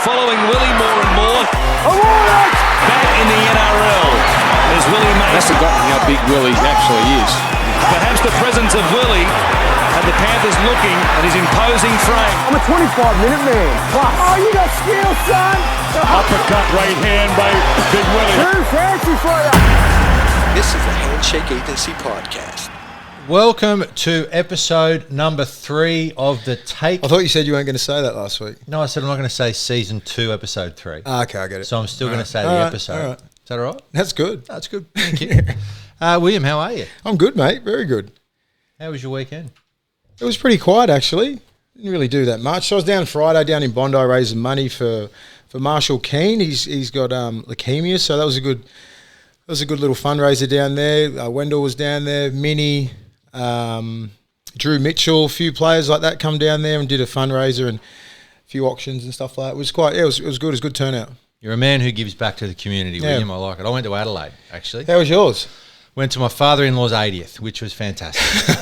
following Willie more and more. Back in the NRL. There's Willie Mason. That's forgotten how big Willie actually is. Perhaps the presence of Willie and the Panthers looking at his imposing frame. I'm a 25-minute man. Oh, you got skill, son. Uppercut right hand by Big Willie. Too fancy for you. This is the Handshake Agency Podcast. Welcome to episode number 3 of The Take. I thought you said you weren't going to say that last week. No, I said I'm not going to say season 2, episode 3. Okay, I get it. So I'm still going to say the episode. All right. Is that all right? That's good. That's good. Thank you. William, how are you? I'm good, mate. Very good. How was your weekend? It was pretty quiet, actually. Didn't really do that much. So I was down Friday down in Bondi raising money for Marshall Keane. He's got leukemia, so that was a good little fundraiser down there. Wendell was down there. Minnie, Drew Mitchell, a few players like that come down there and did a fundraiser and a few auctions and stuff like that. It was quite, it was good. It was a good turnout. You're a man who gives back to the community, William. I like it. I went to Adelaide, actually. How was yours? Went to my father-in-law's 80th, which was fantastic.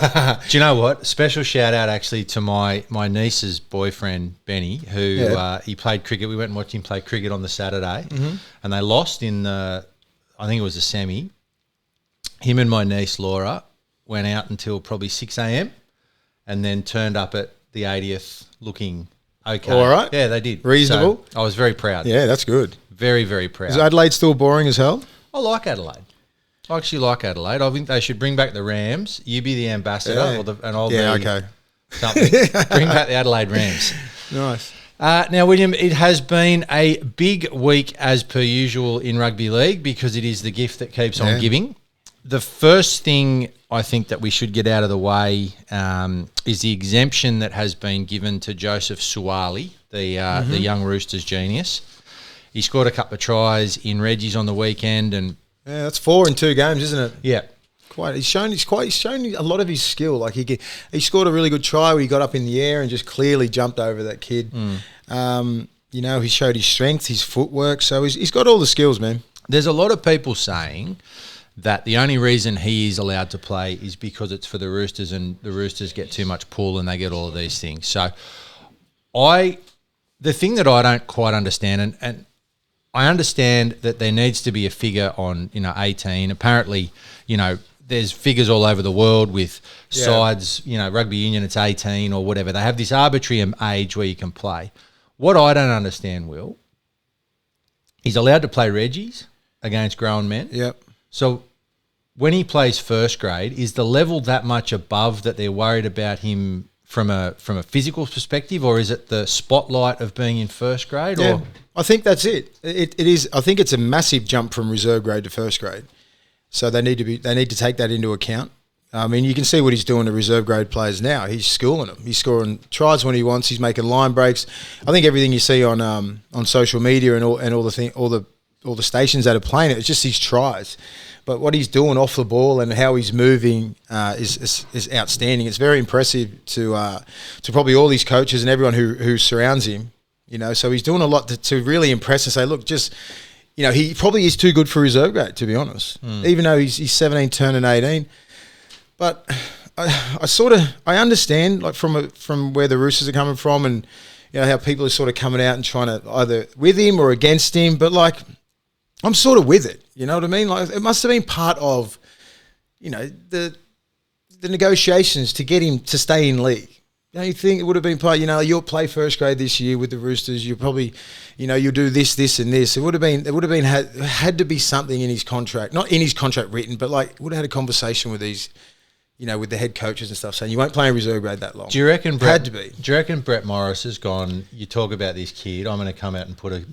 Do you know what? Special shout-out, actually, to my niece's boyfriend, Benny, who he played cricket. We went and watched him play cricket on the Saturday, and they lost in, I think it was a semi. Him and my niece, Laura, went out until probably 6 a.m. and then turned up at the 80th looking okay. All right. Yeah, they did. Reasonable. So I was very proud. Yeah, that's good. Very, very proud. Is Adelaide still boring as hell? I like Adelaide. I actually like Adelaide. I think they should bring back the Rams. You be the ambassador, and I'll be something. Bring back the Adelaide Rams. Nice. Now, William, it has been a big week as per usual in rugby league because it is the gift that keeps on giving. The first thing I think that we should get out of the way is the exemption that has been given to Joseph Suaalii, the young Roosters genius. He scored a couple of tries in Reggie's on the weekend, and that's 4 in 2 games, isn't it? Yeah. He's shown a lot of his skill. Like he scored a really good try where he got up in the air and just clearly jumped over that kid. He showed his strength, his footwork. So he's got all the skills, man. There's a lot of people saying that the only reason he is allowed to play is because it's for the Roosters and the Roosters get too much pull and they get all of these things. So the thing that I don't quite understand, and I understand that there needs to be a figure on, 18. Apparently, there's figures all over the world with sides, rugby union, it's 18 or whatever. They have this arbitrary age where you can play. What I don't understand, Will, he's allowed to play Reggie's against grown men. Yep. So when he plays first grade, is the level that much above that they're worried about him from a physical perspective, or is it the spotlight of being in first grade? Yeah, or I think that's it. It is. I think it's a massive jump from reserve grade to first grade. So they need to take that into account. I mean, you can see what he's doing to reserve grade players now. He's schooling them. He's scoring tries when he wants. He's making line breaks. I think everything you see on social media and all the stations that are playing it, it's just his tries. But what he's doing off the ball and how he's moving is outstanding. It's very impressive to probably all these coaches and everyone who surrounds him. So he's doing a lot to really impress and say, look, he probably is too good for reserve grade, to be honest. Even though he's 17, turning 18. But I understand like from where the Roosters are coming from, and how people are sort of coming out and trying to either with him or against him. But like, I'm sort of with it. You know what I mean? Like, it must have been part of, the negotiations to get him to stay in league. Don't you think it would have been part? You'll play first grade this year with the Roosters. You probably, you'll do this, and this. It would have had to be something in his contract, not in his contract written, but like would have had a conversation with these, with the head coaches and stuff, saying you won't play in reserve grade that long. Do you reckon Brett, had to be? Do you reckon Brett Morris has gone? You talk about this kid. I'm going to come out and put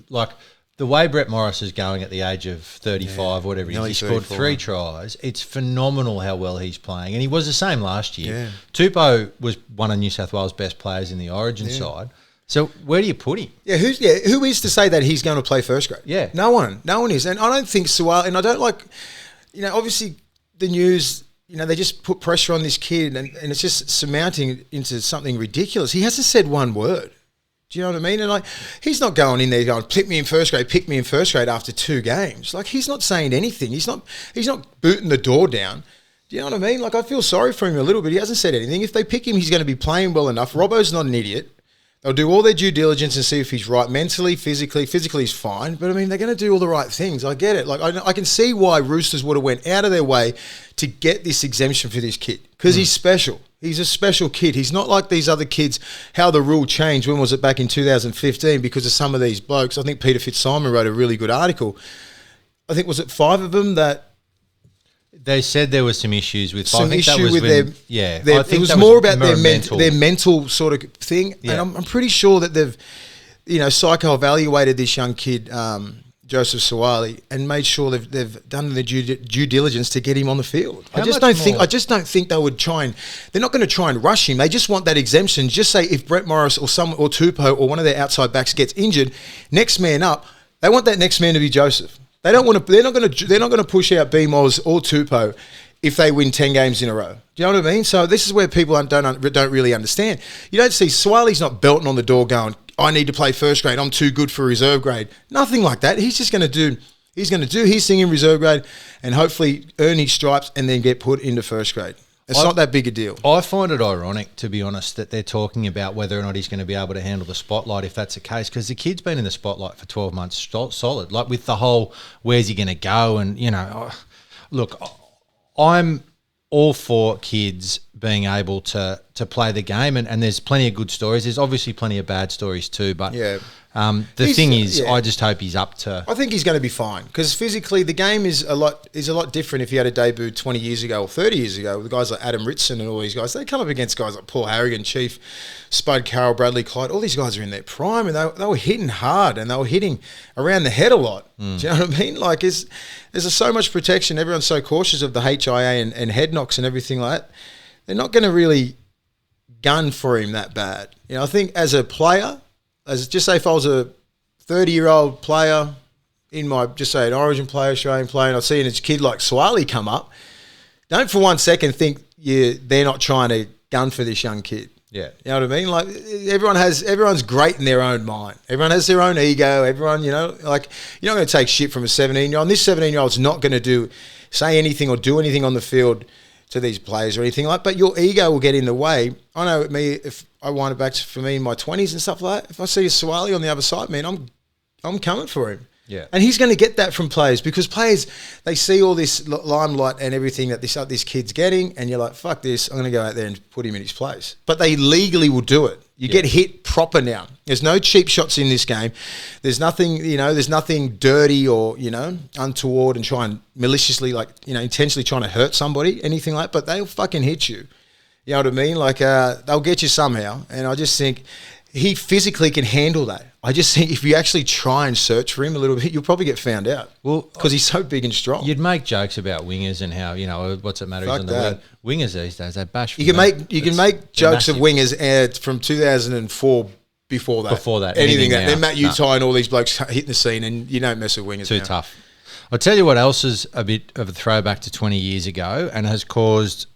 the way Brett Morris is going at the age of 35, whatever he is, he scored 3 tries. It's phenomenal how well he's playing. And he was the same last year. Yeah. Tupou was one of New South Wales' best players in the Origin side. So where do you put him? Yeah, who is to say that he's going to play first grade? Yeah. No one is. And I don't think Suaalii, and I don't like, obviously the news, they just put pressure on this kid and it's just surmounting into something ridiculous. He hasn't said one word. Do you know what I mean? And he's not going in there going, pick me in first grade after 2 games. Like, he's not saying anything. He's not booting the door down. Do you know what I mean? Like, I feel sorry for him a little bit. He hasn't said anything. If they pick him, he's going to be playing well enough. Robbo's not an idiot. They'll do all their due diligence and see if he's right mentally, physically. Physically, he's fine. But, I mean, they're going to do all the right things. I get it. Like, I can see why Roosters would have went out of their way to get this exemption for this kid because he's special. He's a special kid. He's not like these other kids, how the rule changed. When was it? Back in 2015 because of some of these blokes. I think Peter Fitzsimon wrote a really good article. I think, was it 5 of them that... They said there was some issues with. Some I think issue that was with when, their. Yeah, their, I think it was that more about their mental. their mental sort of thing, Yeah. and I'm pretty sure that they've, psycho-evaluated this young kid, Joseph Suwali, and made sure they've done the due diligence to get him on the field. I just don't think they would try and. They're not going to try and rush him. They just want that exemption. Just say if Brett Morris or Tupou or one of their outside backs gets injured, next man up. They want that next man to be Joseph. They don't want to. They're not going to push out B-Moz or Tupou if they win 10 games in a row. Do you know what I mean? So this is where people don't really understand. You don't see Swaley's not belting on the door going, I need to play first grade. I'm too good for reserve grade. Nothing like that. He's just going to do. He's going to do his thing in reserve grade and hopefully earn his stripes and then get put into first grade. It's not that big a deal. I find it ironic, to be honest, that they're talking about whether or not he's going to be able to handle the spotlight if that's the case, because the kid's been in the spotlight for 12 months solid. Like with the whole, where's he going to go? And, look, I'm all for kids being able to play the game, and there's plenty of good stories. There's obviously plenty of bad stories too, but the thing is, I just hope he's up to. I think he's going to be fine because physically the game is a lot different. If he had a debut 20 years ago or 30 years ago with guys like Adam Ritson and all these guys, they come up against guys like Paul Harrigan, Chief, Spud Carroll, Bradley Clyde. All these guys are in their prime and they were hitting hard and they were hitting around the head a lot. Do you know what I mean? Like there's so much protection. Everyone's so cautious of the HIA and head knocks and everything like that. They're not going to really gun for him that bad. I think as a player, just say if I was a 30-year-old player in my, just say an Origin player, Australian player, and I see a kid like Swaley come up, don't for one second think they're not trying to gun for this young kid. Yeah. You know what I mean? Like everyone's great in their own mind. Everyone has their own ego. Everyone, like you're not going to take shit from a 17-year-old. And this 17-year-old's not going to say anything or do anything on the field to these players or anything like that, but your ego will get in the way. I know me, if I wind it back for me in my 20s and stuff like that, if I see a Suwali on the other side, man, I'm coming for him. Yeah. And he's going to get that from players because players, they see all this limelight and everything that this kid's getting, and you're like, fuck this, I'm going to go out there and put him in his place. But they legally will do it. You get hit proper now. There's no cheap shots in this game. There's nothing, there's nothing dirty or, untoward and try and maliciously, intentionally trying to hurt somebody, anything like that, but they'll fucking hit you. You know what I mean? Like, they'll get you somehow. And I just think he physically can handle that. I just think if you actually try and search for him a little bit, you'll probably get found out. Well, because he's so big and strong. You'd make jokes about wingers and how what's it matter? Fuck on the that. wing. Wingers these days they bash. You can make jokes of wingers from 2004 before that. Before that, anything that. now. Then Matt Utai and all these blokes hitting the scene, and you don't mess with wingers. Too now. tough. I'll tell you what else is a bit of a throwback to 20 years ago and has caused.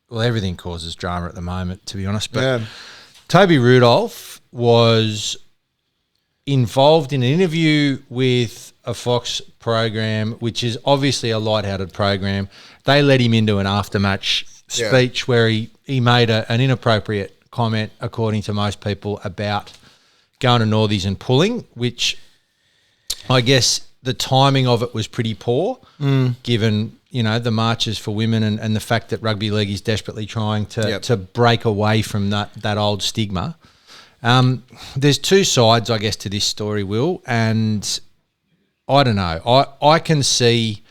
Well, everything causes drama at the moment, to be honest. But Toby Rudolf was involved in an interview with a Fox program, which is obviously a light-hearted program. They let him into an after-match speech where he made an inappropriate comment, according to most people, about going to Northies and pulling, which I guess the timing of it was pretty poor, given the marches for women and the fact that rugby league is desperately trying to break away from that old stigma. There's two sides, I guess, to this story, Will, and I don't know. I can see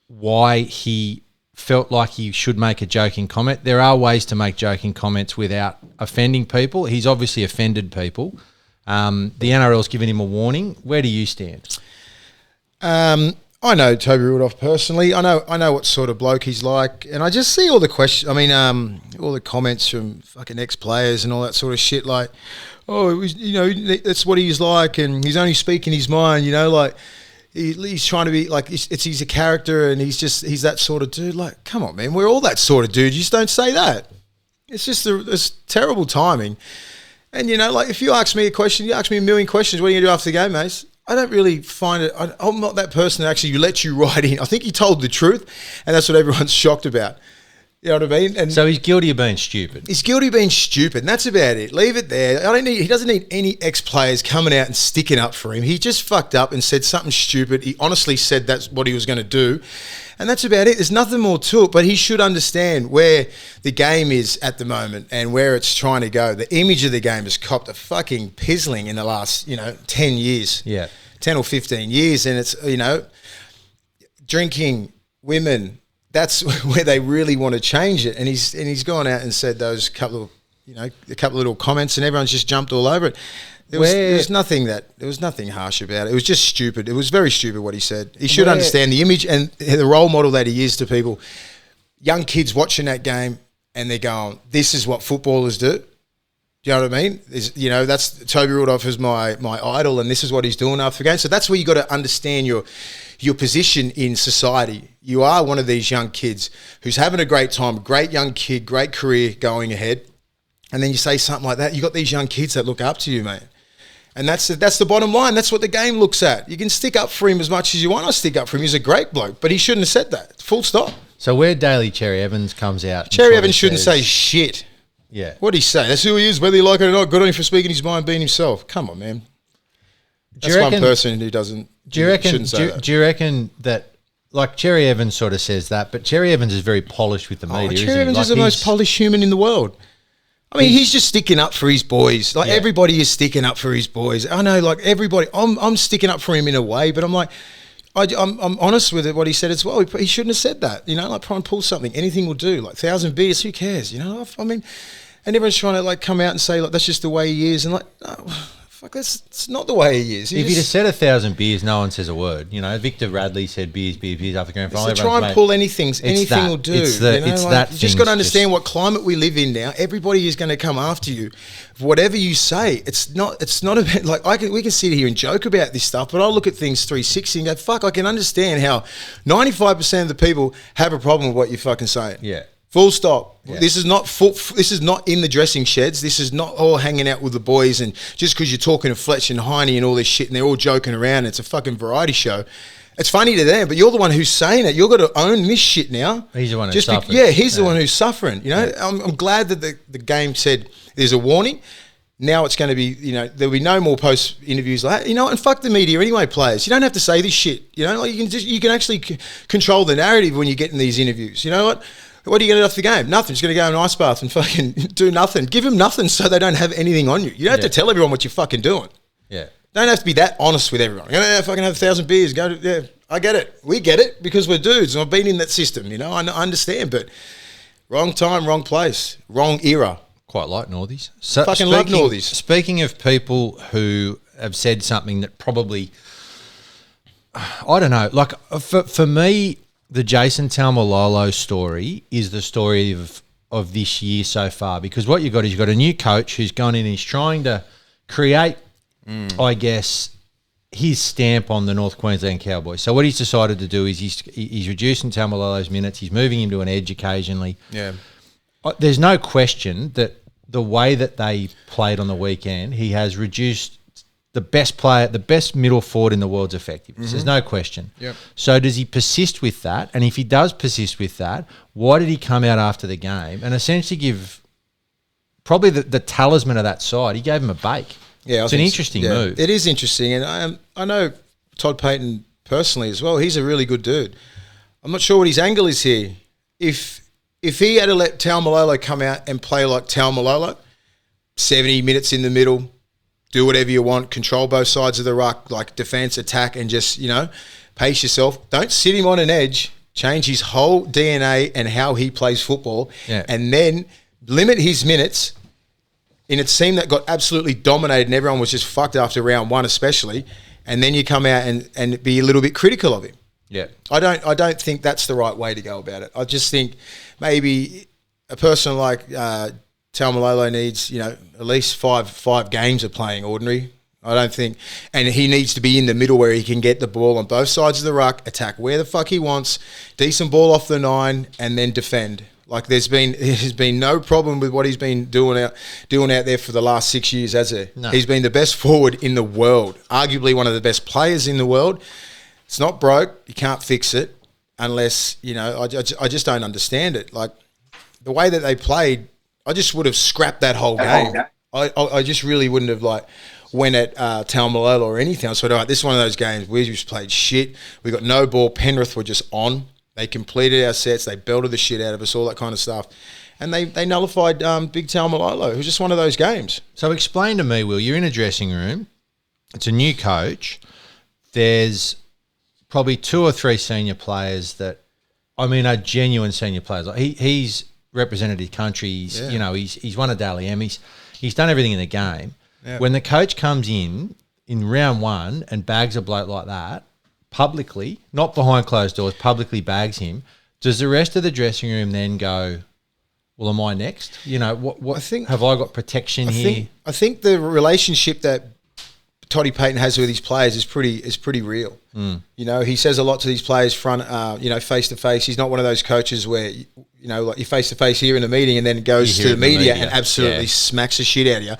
why he felt like he should make a joking comment. There are ways to make joking comments without offending people. He's obviously offended people. The NRL's given him a warning. Where do you stand? I know Toby Rudolf personally. I know what sort of bloke he's like, and I just see all the questions. I mean, all the comments from fucking ex-players and all that sort of shit. Like, oh, it was, that's what he's like, and he's only speaking his mind. Like, he's trying to be like he's a character, and he's that sort of dude. Like, come on, man, we're all that sort of dude. You just don't say that. It's just it's terrible timing. And like if you ask me a question, you ask me a million questions. What are you gonna do after the game, mate? I don't really find it. I'm not that person that actually let you right in. I think he told the truth, and that's what everyone's shocked about. You know what I mean? And So he's guilty of being stupid. he's guilty of being stupid, and that's about it. Leave it there. He doesn't need any ex-players coming out and sticking up for him. He just fucked up and said something stupid. He honestly said that's what he was going to do, and that's about it. There's nothing more to it, but he should understand where the game is at the moment and where it's trying to go. The image of the game has copped a fucking pizzling in the last, 10 years. Yeah. 10 or 15 years, and it's, drinking, women, that's where they really want to change it. And he's gone out and said those couple of little comments, and everyone's just jumped all over it. There was nothing harsh about it. It was just stupid. It was very stupid what he said. He should understand the image and the role model that he is to people. Young kids watching that game, and they're going, "This is what footballers do." Do you know what I mean? That's Toby Rudolf is my idol, and this is what he's doing after the game. So that's where you got to understand your position in society. You are one of these young kids who's having a great time, great young kid, great career going ahead, and then you say something like that. You got these young kids that look up to you, mate. And that's the bottom line. That's what the game looks at. You can stick up for him as much as you want to stick up for him. He's a great bloke, but he shouldn't have said that. Full stop. So where Daly Cherry Evans comes out. Cherry Evans shouldn't say shit. Yeah. What did he say? That's who he is, whether you like it or not. Good on him for speaking his mind, being himself. Come on, man. That's one person who doesn't. Do you reckon that, like Cherry Evans sort of says that, but Cherry Evans is very polished with the media, Cherry Evans is the most polished human in the world. I mean, he's just sticking up for his boys. Like, everybody is sticking up for his boys. I know, like, everybody. I'm sticking up for him in a way, but I'm like, I'm honest with it, what he said as well. He shouldn't have said that. Like, try and pull something. Anything will do. Like, 1,000 beers, who cares? I mean, and everyone's trying to, like, come out and say, like, that's just the way he is. And, like, no, fuck, it's not the way he is. If you'd have said 1,000 beers, no one says a word. Victor Radley said beers after grand final. So try and pull anything will do. It's that. You just got to understand what climate we live in now. Everybody is going to come after you, whatever you say. It's not about, like, we can sit here and joke about this stuff, but I look at things 360 and go, fuck, I can understand how 95% of the people have a problem with what you're fucking saying. Yeah. Full stop. Yeah. This is not in the dressing sheds. This is not all hanging out with the boys, and just because you're talking to Fletch and Heine and all this shit, and they're all joking around. It's a fucking variety show. It's funny to them, but you're the one who's saying it. You've got to own this shit now. He's the one who's suffering. He's the one who's suffering. I'm glad that the game said there's a warning. Now it's going to be, there'll be no more post interviews like that. And fuck the media anyway, players. You don't have to say this shit. Like, you can actually control the narrative when you get in these interviews. You know what? What are you going to do after the game? Nothing. Just going to go in an ice bath and fucking do nothing. Give them nothing so they don't have anything on you. You don't have to tell everyone what you're fucking doing. Yeah. Don't have to be that honest with everyone. Fucking have 1,000 beers. I get it. We get it because we're dudes and I've been in that system. I understand, but wrong time, wrong place, wrong era. Quite like Northies. Fucking love Northies. Speaking of people who have said something that probably, I don't know, like for me, the Jason Taumalolo story is the story of this year so far, because what you've got is you've got a new coach who's gone in and he's trying to create, I guess, his stamp on the North Queensland Cowboys. So what he's decided to do is he's reducing Taumalolo's minutes. He's moving him to an edge occasionally. Yeah. There's no question that the way that they played on the weekend, he has reduced the best player, the best middle forward in the world's effectiveness. Mm-hmm. There's no question. Yep. So does he persist with that? And if he does persist with that, why did he come out after the game and essentially give probably the talisman of that side? He gave him a bake. Yeah, it's an interesting move. It is interesting, and I know Todd Payton personally as well. He's a really good dude. I'm not sure what his angle is here. If he had to let Taumalolo come out and play like Taumalolo, 70 minutes in the middle, do whatever you want, control both sides of the ruck, like defense, attack, and just, pace yourself. Don't sit him on an edge, change his whole DNA and how he plays football, and then limit his minutes in a team that got absolutely dominated and everyone was just fucked after round one especially, and then you come out and be a little bit critical of him. Yeah. I don't think that's the right way to go about it. I just think maybe a person like Taumalolo needs, at least five games of playing ordinary. I don't think, and he needs to be in the middle where he can get the ball on both sides of the ruck, attack where the fuck he wants, decent ball off the 9, and then defend. Like there's been no problem with what he's been doing out there for the last 6 years, has there? No. He's been the best forward in the world, arguably one of the best players in the world. It's not broke. You can't fix it unless, I just don't understand it. Like, the way that they played, I just would have scrapped that whole game. I just really wouldn't have went at Taumalolo or anything. I was sort of like, this is one of those games we just played shit. We got no ball. Penrith were just on. They completed our sets. They belted the shit out of us, all that kind of stuff. And they nullified Big Taumalolo. It was just one of those games. So explain to me, Will, you're in a dressing room. It's a new coach. There's probably 2 or 3 senior players that, are genuine senior players. Like he's represented his country. He's won a Dally M. He's done everything in the game. Yeah. When the coach comes in round 1 and bags a bloke like that, publicly, not behind closed doors, publicly bags him, does the rest of the dressing room then go, well, am I next? What I think, have I got protection here? I think the relationship that Toddy Payten has with his players is pretty real. He says a lot to these players face to face. He's not one of those coaches where you're face to face here in a meeting and then goes to the media and absolutely smacks the shit out of you.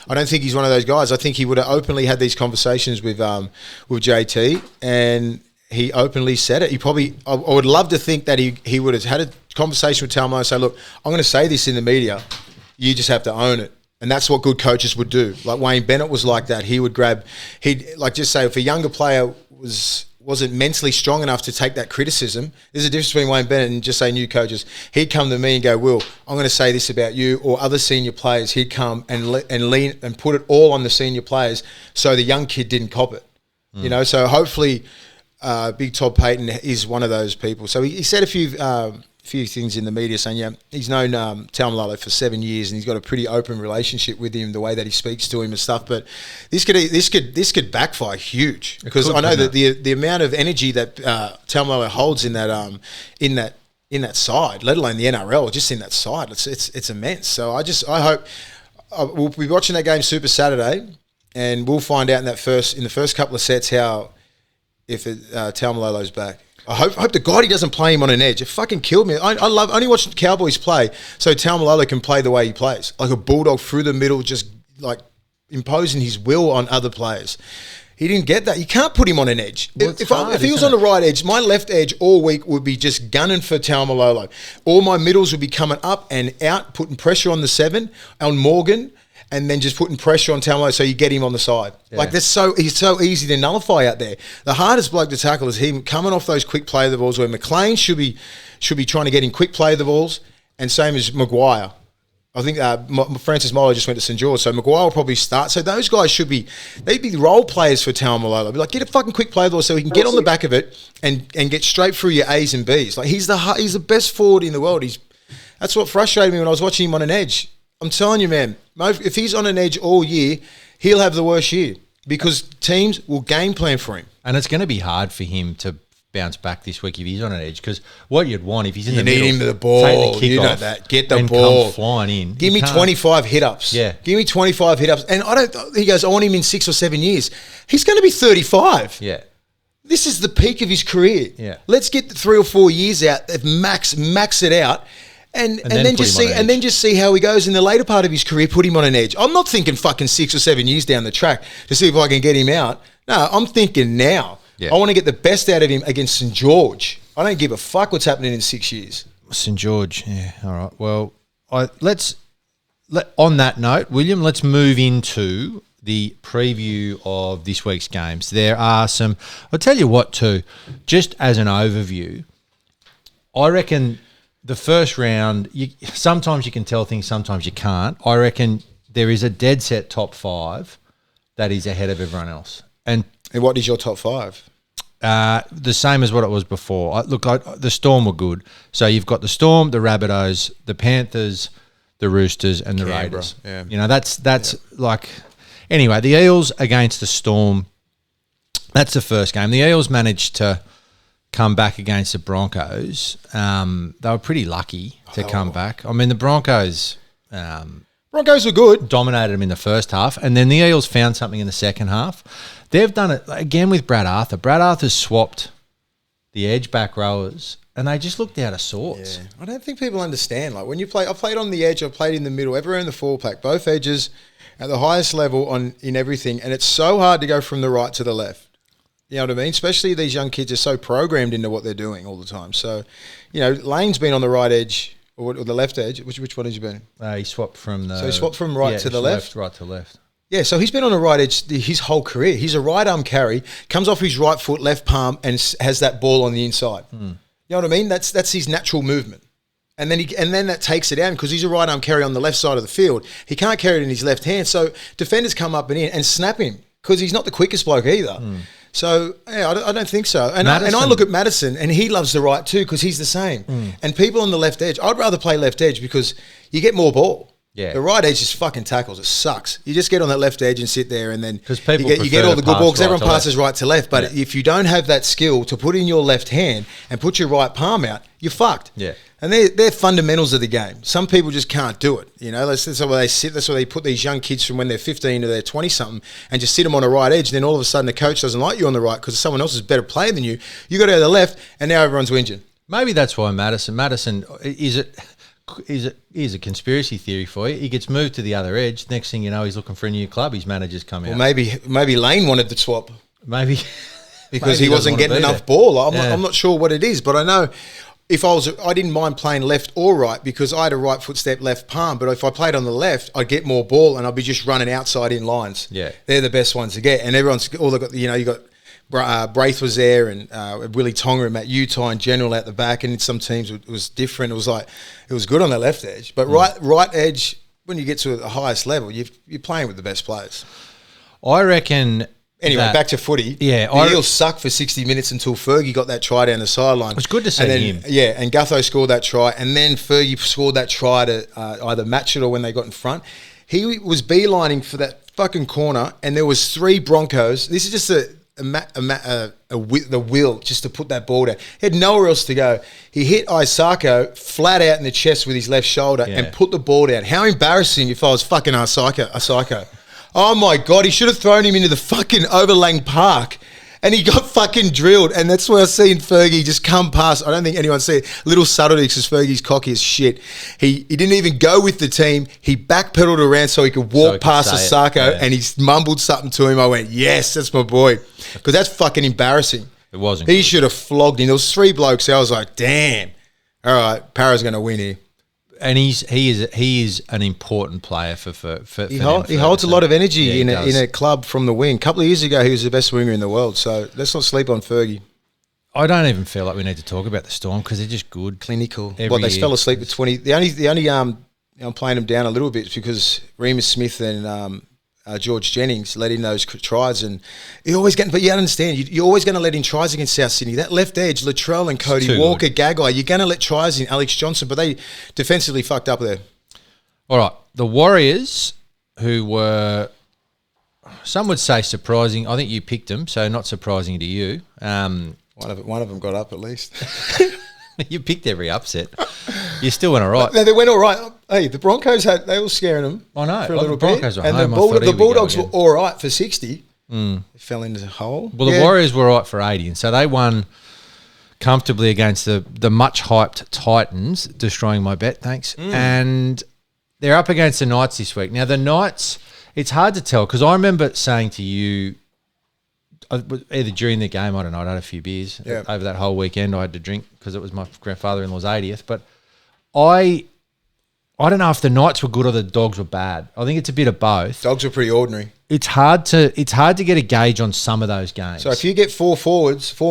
I don't think he's one of those guys. I think he would have openly had these conversations with JT, and he openly said it. I would love to think that he would have had a conversation with Talmo and say, look, I'm going to say this in the media. You just have to own it. And that's what good coaches would do. Like Wayne Bennett was like that. He'd just say if a younger player wasn't mentally strong enough to take that criticism, there's a difference between Wayne Bennett and just say new coaches. He'd come to me and go, Will, I'm going to say this about you, or other senior players. He'd come and lean and put it all on the senior players so the young kid didn't cop it. So hopefully Big Todd Payten is one of those people. So he said a few things in the media saying, he's known Taumalolo for 7 years and he's got a pretty open relationship with him, the way that he speaks to him and stuff. But this could backfire huge, because I know that the amount of energy that Taumalolo holds in that side, let alone the NRL, just in that side, it's immense. So I hope we'll be watching that game Super Saturday, and we'll find out in the first couple of sets if Taumalolo's back. I hope to God he doesn't play him on an edge. It fucking killed me. I love only watching Cowboys play so Taumalolo can play the way he plays, like a bulldog through the middle, just like imposing his will on other players. He didn't get that. You can't put him on an edge. Well, if he was on the right edge, my left edge all week would be just gunning for Taumalolo. All my middles would be coming up and out, putting pressure on the 7, on Morgan, and then just putting pressure on Taumalolo so you get him on the side. Yeah. He's so easy to nullify out there. The hardest bloke to tackle is him coming off those quick play of the balls, where McLean should be trying to get him quick play of the balls, and same as Maguire. I think Francis Molo just went to St George, so Maguire will probably start. So those guys they'd be role players for Taumalolo. Be like, get a fucking quick play of the ball so he can get on the back of it and get straight through your A's and B's. Like he's the best forward in the world. That's what frustrated me when I was watching him on an edge. I'm telling you, man, if he's on an edge all year, he'll have the worst year, because teams will game plan for him. And it's going to be hard for him to bounce back this week if he's on an edge, because what you'd want if he's in the middle, you need him to the ball, take the kick you know off, that, get the and ball, come flying in. Give me 25 hit-ups. Yeah. Give me 25 hit-ups. And he goes, I want him in 6 or 7 years. He's going to be 35. Yeah. This is the peak of his career. Yeah. Let's get 3 or 4 years out, max it out. And then just see how he goes in the later part of his career. Put him on an edge. I'm not thinking fucking 6 or 7 years down the track to see if I can get him out. No, I'm thinking now. Yeah. I want to get the best out of him against St George. I don't give a fuck what's happening in 6 years. St George, yeah. All right. Well, on that note, William, let's move into the preview of this week's games. There are some. I'll tell you what too. Just as an overview, I reckon. The first round, sometimes you can tell things, sometimes you can't. I reckon there is a dead set top 5 that is ahead of everyone else. And what is your top 5? The same as what it was before. The Storm were good. So you've got the Storm, the Rabbitohs, the Panthers, the Roosters, and the Canberra, Raiders. Yeah. That's like... Anyway, the Eels against the Storm, that's the first game. The Eels managed to come back against the Broncos. They were pretty lucky to come back. I mean, the Broncos were good. Dominated them in the first half, and then the Eels found something in the second half. They've done it again with Brad Arthur. Brad Arthur's swapped the edge back rowers, and they just looked out of sorts. Yeah. I don't think people understand. Like when you play, I played on the edge, I played in the middle, everywhere in the full pack, both edges at the highest level in everything, and it's so hard to go from the right to the left. You know what I mean? Especially these young kids are so programmed into what they're doing all the time. So, Lane's been on the right edge or the left edge. Which one has he been? He swapped from the. So he swapped from right to the left? Right to left. Yeah, so he's been on the right edge his whole career. He's a right arm carry, comes off his right foot, left palm, and has that ball on the inside. You know what I mean? That's his natural movement. And then that takes it down because he's a right arm carry on the left side of the field. He can't carry it in his left hand, so defenders come up and in and snap him because he's not the quickest bloke either. So yeah, I don't think so. And I look at Madison, and he loves the right too because he's the same. And people on the left edge, I'd rather play left edge because you get more ball. Yeah. The right edge just fucking tackles. It sucks. You just get on that left edge and sit there, and then you get all the good balls because everyone passes right to left. But if you don't have that skill to put in your left hand and put your right palm out, you're fucked. Yeah. And they're fundamentals of the game. Some people just can't do it. You know, that's where they sit. That's where they put these young kids from when they're 15 to they're 20-something and just sit them on the right edge. And then all of a sudden the coach doesn't like you on the right because someone else is a better player than you. You got to go to the left, and now everyone's whinging. Maybe that's why Madison, is a conspiracy theory for you. He gets moved to the other edge. Next thing you know, he's looking for a new club. His manager's come out. Well, maybe Lane wanted the swap. Maybe. Because he wasn't getting enough ball. I'm not sure what it is, but I know I didn't mind playing left or right because I had a right foot step, left palm. But if I played on the left, I'd get more ball and I'd be just running outside in lines. Yeah. They're the best ones to get. And everyone's all they got, you got Braith was there and Willie Tonga and Matt Utah in general out the back. And in some teams it was different. It was good on the left edge. But right edge, when you get to the highest level, you're playing with the best players. I reckon... Anyway, back to footy. Yeah, the Eels sucked for 60 minutes until Fergie got that try down the sideline. It was good to see him. Yeah, and Gutho scored that try, and then Fergie scored that try to either match it or when they got in front. He was beelining for that fucking corner, and there was 3 Broncos. This is just the will just to put that ball down. He had nowhere else to go. He hit Isako flat out in the chest with his left shoulder and put the ball down. How embarrassing if I was fucking Isako. Oh my God, he should have thrown him into the fucking Overlang Park and he got fucking drilled. And that's where I've seen Fergie just come past. I don't think anyone see it. Little subtlety because Fergie's cocky as shit. He didn't even go with the team. He backpedaled around so he could walk past Isako and he mumbled something to him. I went, yes, that's my boy. Because that's fucking embarrassing. It wasn't. He should have flogged him. There was 3 blokes. I was like, damn. All right, Para's going to win here. And he is an important player for he holds a lot of energy in a club from the wing. A couple of years ago, he was the best winger in the world. So let's not sleep on Fergie. I don't even feel like we need to talk about the Storm because they're just good, clinical. They fell asleep with 20. The only I'm playing them down a little bit because Remus Smith and George Jennings let in those tries, and you're always getting. But you understand, you're always going to let in tries against South Sydney. That left edge, Latrell and Cody Walker, Gagai, you're going to let tries in. Alex Johnson, but they defensively fucked up there. All right, the Warriors, who were some would say surprising. I think you picked them, so not surprising to you. One of them got up at least. You picked every upset. You still went all right. They went all right. Hey, the Broncos they were scaring them. I know. For a little bit. And the Bulldogs were all right for 60. They fell into the hole. Well, the Warriors were all right for 80, and so they won comfortably against the much hyped Titans, destroying my bet. Thanks. And they're up against the Knights this week. Now the Knights, it's hard to tell because I remember saying to you, either during the game, I don't know, I had a few beers over that whole weekend. I had to drink because it was my grandfather-in-law's 80th. But I don't know if the Knights were good or the Dogs were bad. I think it's a bit of both. Dogs were pretty ordinary. It's hard to get a gauge on some of those games. So if you get 4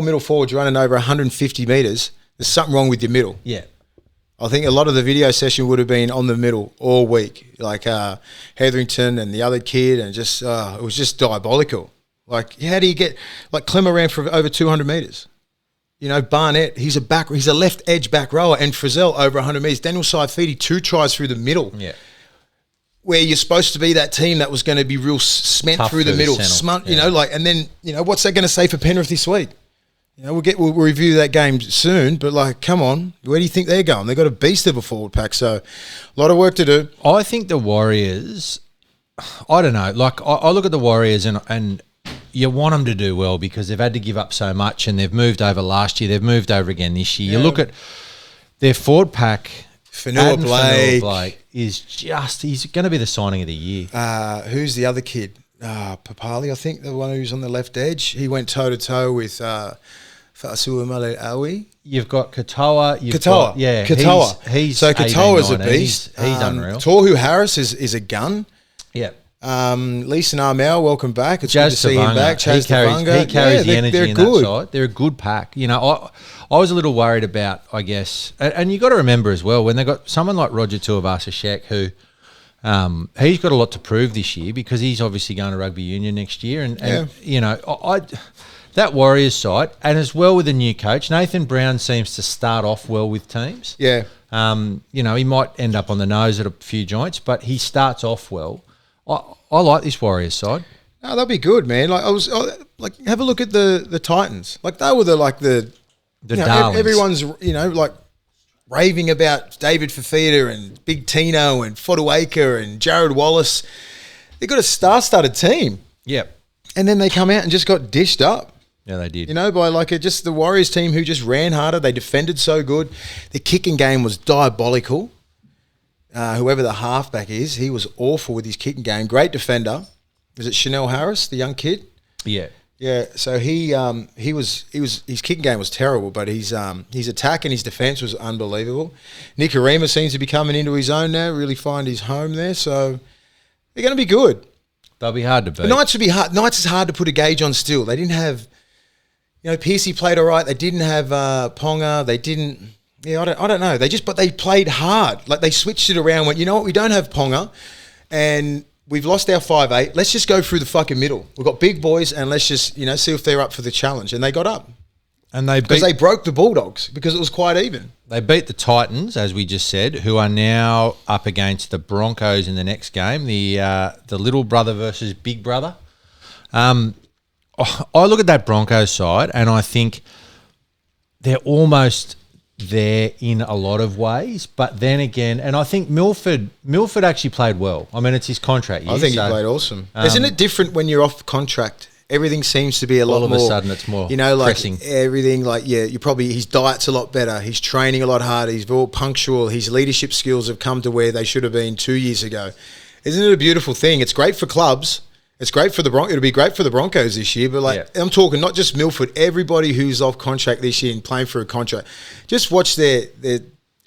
middle forwards running over 150 metres, there's something wrong with your middle. Yeah. I think a lot of the video session would have been on the middle all week, like Hetherington and the other kid, and just it was just diabolical. Like, how do you get like Clemmer ran for over 200 metres? You know, Barnett, he's a left edge back rower, and Frizzell over 100 metres. Daniel Saifidi 2 tries through the middle. Yeah. Where you're supposed to be that team that was going to be real cement through the middle, smart. You know, and then what's that going to say for Penrith this week? We'll review that game soon, but like, come on, where do you think they're going? They've got a beast of a forward pack, so a lot of work to do. I think the Warriors, I don't know, like I look at the Warriors and you want them to do well because they've had to give up so much and they've moved over last year, they've moved over again this year. Yeah. You look at their forward pack. Fanua Blake is he's going to be the signing of the year. Who's the other kid? Papali, I think, the one who's on the left edge. He went toe-to-toe with Fa'asuamaleaui. You've got Katoa. Katoa. Katoa. He's so Katoa's a 18, beast. He's unreal. Tohu Harris is a gun. Yeah. Leeson Armel, welcome back. It's Jazz good to see him back. He carries the energy in good. that side. They're a good pack. You know, I was a little worried about, I guess, and you got to remember as well, when they got someone like Roger Tuivasa-Sheck, who he's got a lot to prove this year because he's obviously going to rugby union next year. And you know, that Warriors side, and as well with the new coach, Nathan Brown seems to start off well with teams. Yeah. You know, he might end up on the nose at a few joints, but he starts off well. I like this Warriors side. No, that'd be good, man. Like like have a look at the Titans. Like they were the darlings. Everyone's like raving about David Fafita and Big Tino and Fotuaika and Jared Wallace. They got a star-studded team. Yep. And then they come out and just got dished up. Yeah, they did. You know, by just the Warriors team who just ran harder. They defended so good. The kicking game was diabolical. Whoever the halfback is, he was awful with his kicking game. Great defender. Was it Chanel Harris, the young kid? Yeah. Yeah, so his kicking game was terrible, but his attack and his defence was unbelievable. Nicarima seems to be coming into his own now, really find his home there. So they're going to be good. They'll be hard to beat. The Knights would be hard. Knights is hard to put a gauge on still. They didn't have, Piercy played all right. They didn't have Ponga. They didn't. Yeah, I don't know. But they played hard. Like they switched it around. Went, you know what? We don't have Ponga, and we've lost our 5'8". Let's just go through the fucking middle. We've got big boys, and let's just see if they're up for the challenge. And they got up, and because they broke the Bulldogs because it was quite even. They beat the Titans, as we just said, who are now up against the Broncos in the next game. The little brother versus big brother. I look at that Broncos side, and I think they're almost there in a lot of ways, but then again, and I think Milford actually played well. I mean, it's his contract year. I think he played awesome. Isn't it different when you're off contract? Everything seems to be a lot more. All of a sudden, it's more pressing. Everything, his diet's a lot better. He's training a lot harder. He's more punctual. His leadership skills have come to where they should have been 2 years ago. Isn't it a beautiful thing? It's great for clubs. It's great for the It'll be great for the Broncos this year, but I'm talking not just Milford. Everybody who's off contract this year and playing for a contract, just watch their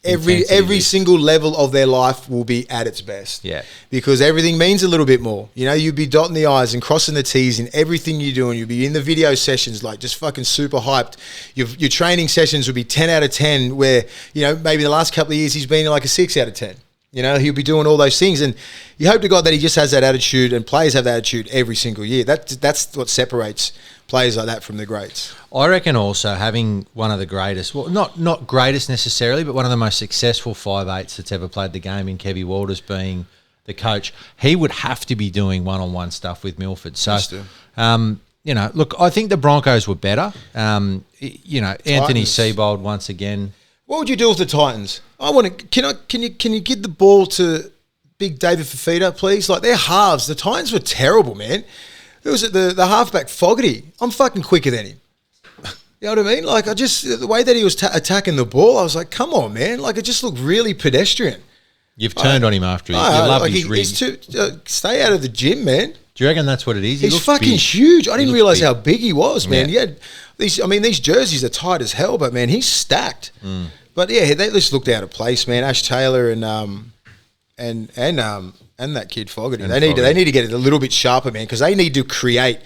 every single level of their life will be at its best. Yeah, because everything means a little bit more. You'd be dotting the I's and crossing the T's in everything you're doing. You'll be in the video sessions just fucking super hyped. Your training sessions will be 10 out of 10. Where maybe the last couple of years he's been like a 6 out of 10. He'll be doing all those things, and you hope to God that he just has that attitude, and players have that attitude every single year. That's what separates players like that from the greats. I reckon also having one of the greatest, well, not greatest necessarily, but one of the most successful 5'8" that's ever played the game in Kevy Walters being the coach, he would have to be doing one-on-one stuff with Milford. So, look, I think the Broncos were better. Anthony Seibold once again. What would you do with the Titans? Can you give the ball to big David Fafita, please? Like, they're halves. The Titans were terrible, man. Who was it? The halfback Fogarty. I'm fucking quicker than him. You know what I mean? Like, the way that he was attacking the ball, I was like, come on, man. Like, it just looked really pedestrian. You've turned on him after you love his rig. Stay out of the gym, man. Do you reckon that's what it is? He's fucking big. Huge. I didn't realise how big he was, man. Yeah. He had these jerseys are tight as hell, but man, he's stacked. But yeah, they just looked out of place, man. Ash Taylor and that kid Fogarty. They need to get it a little bit sharper, man, because they need to create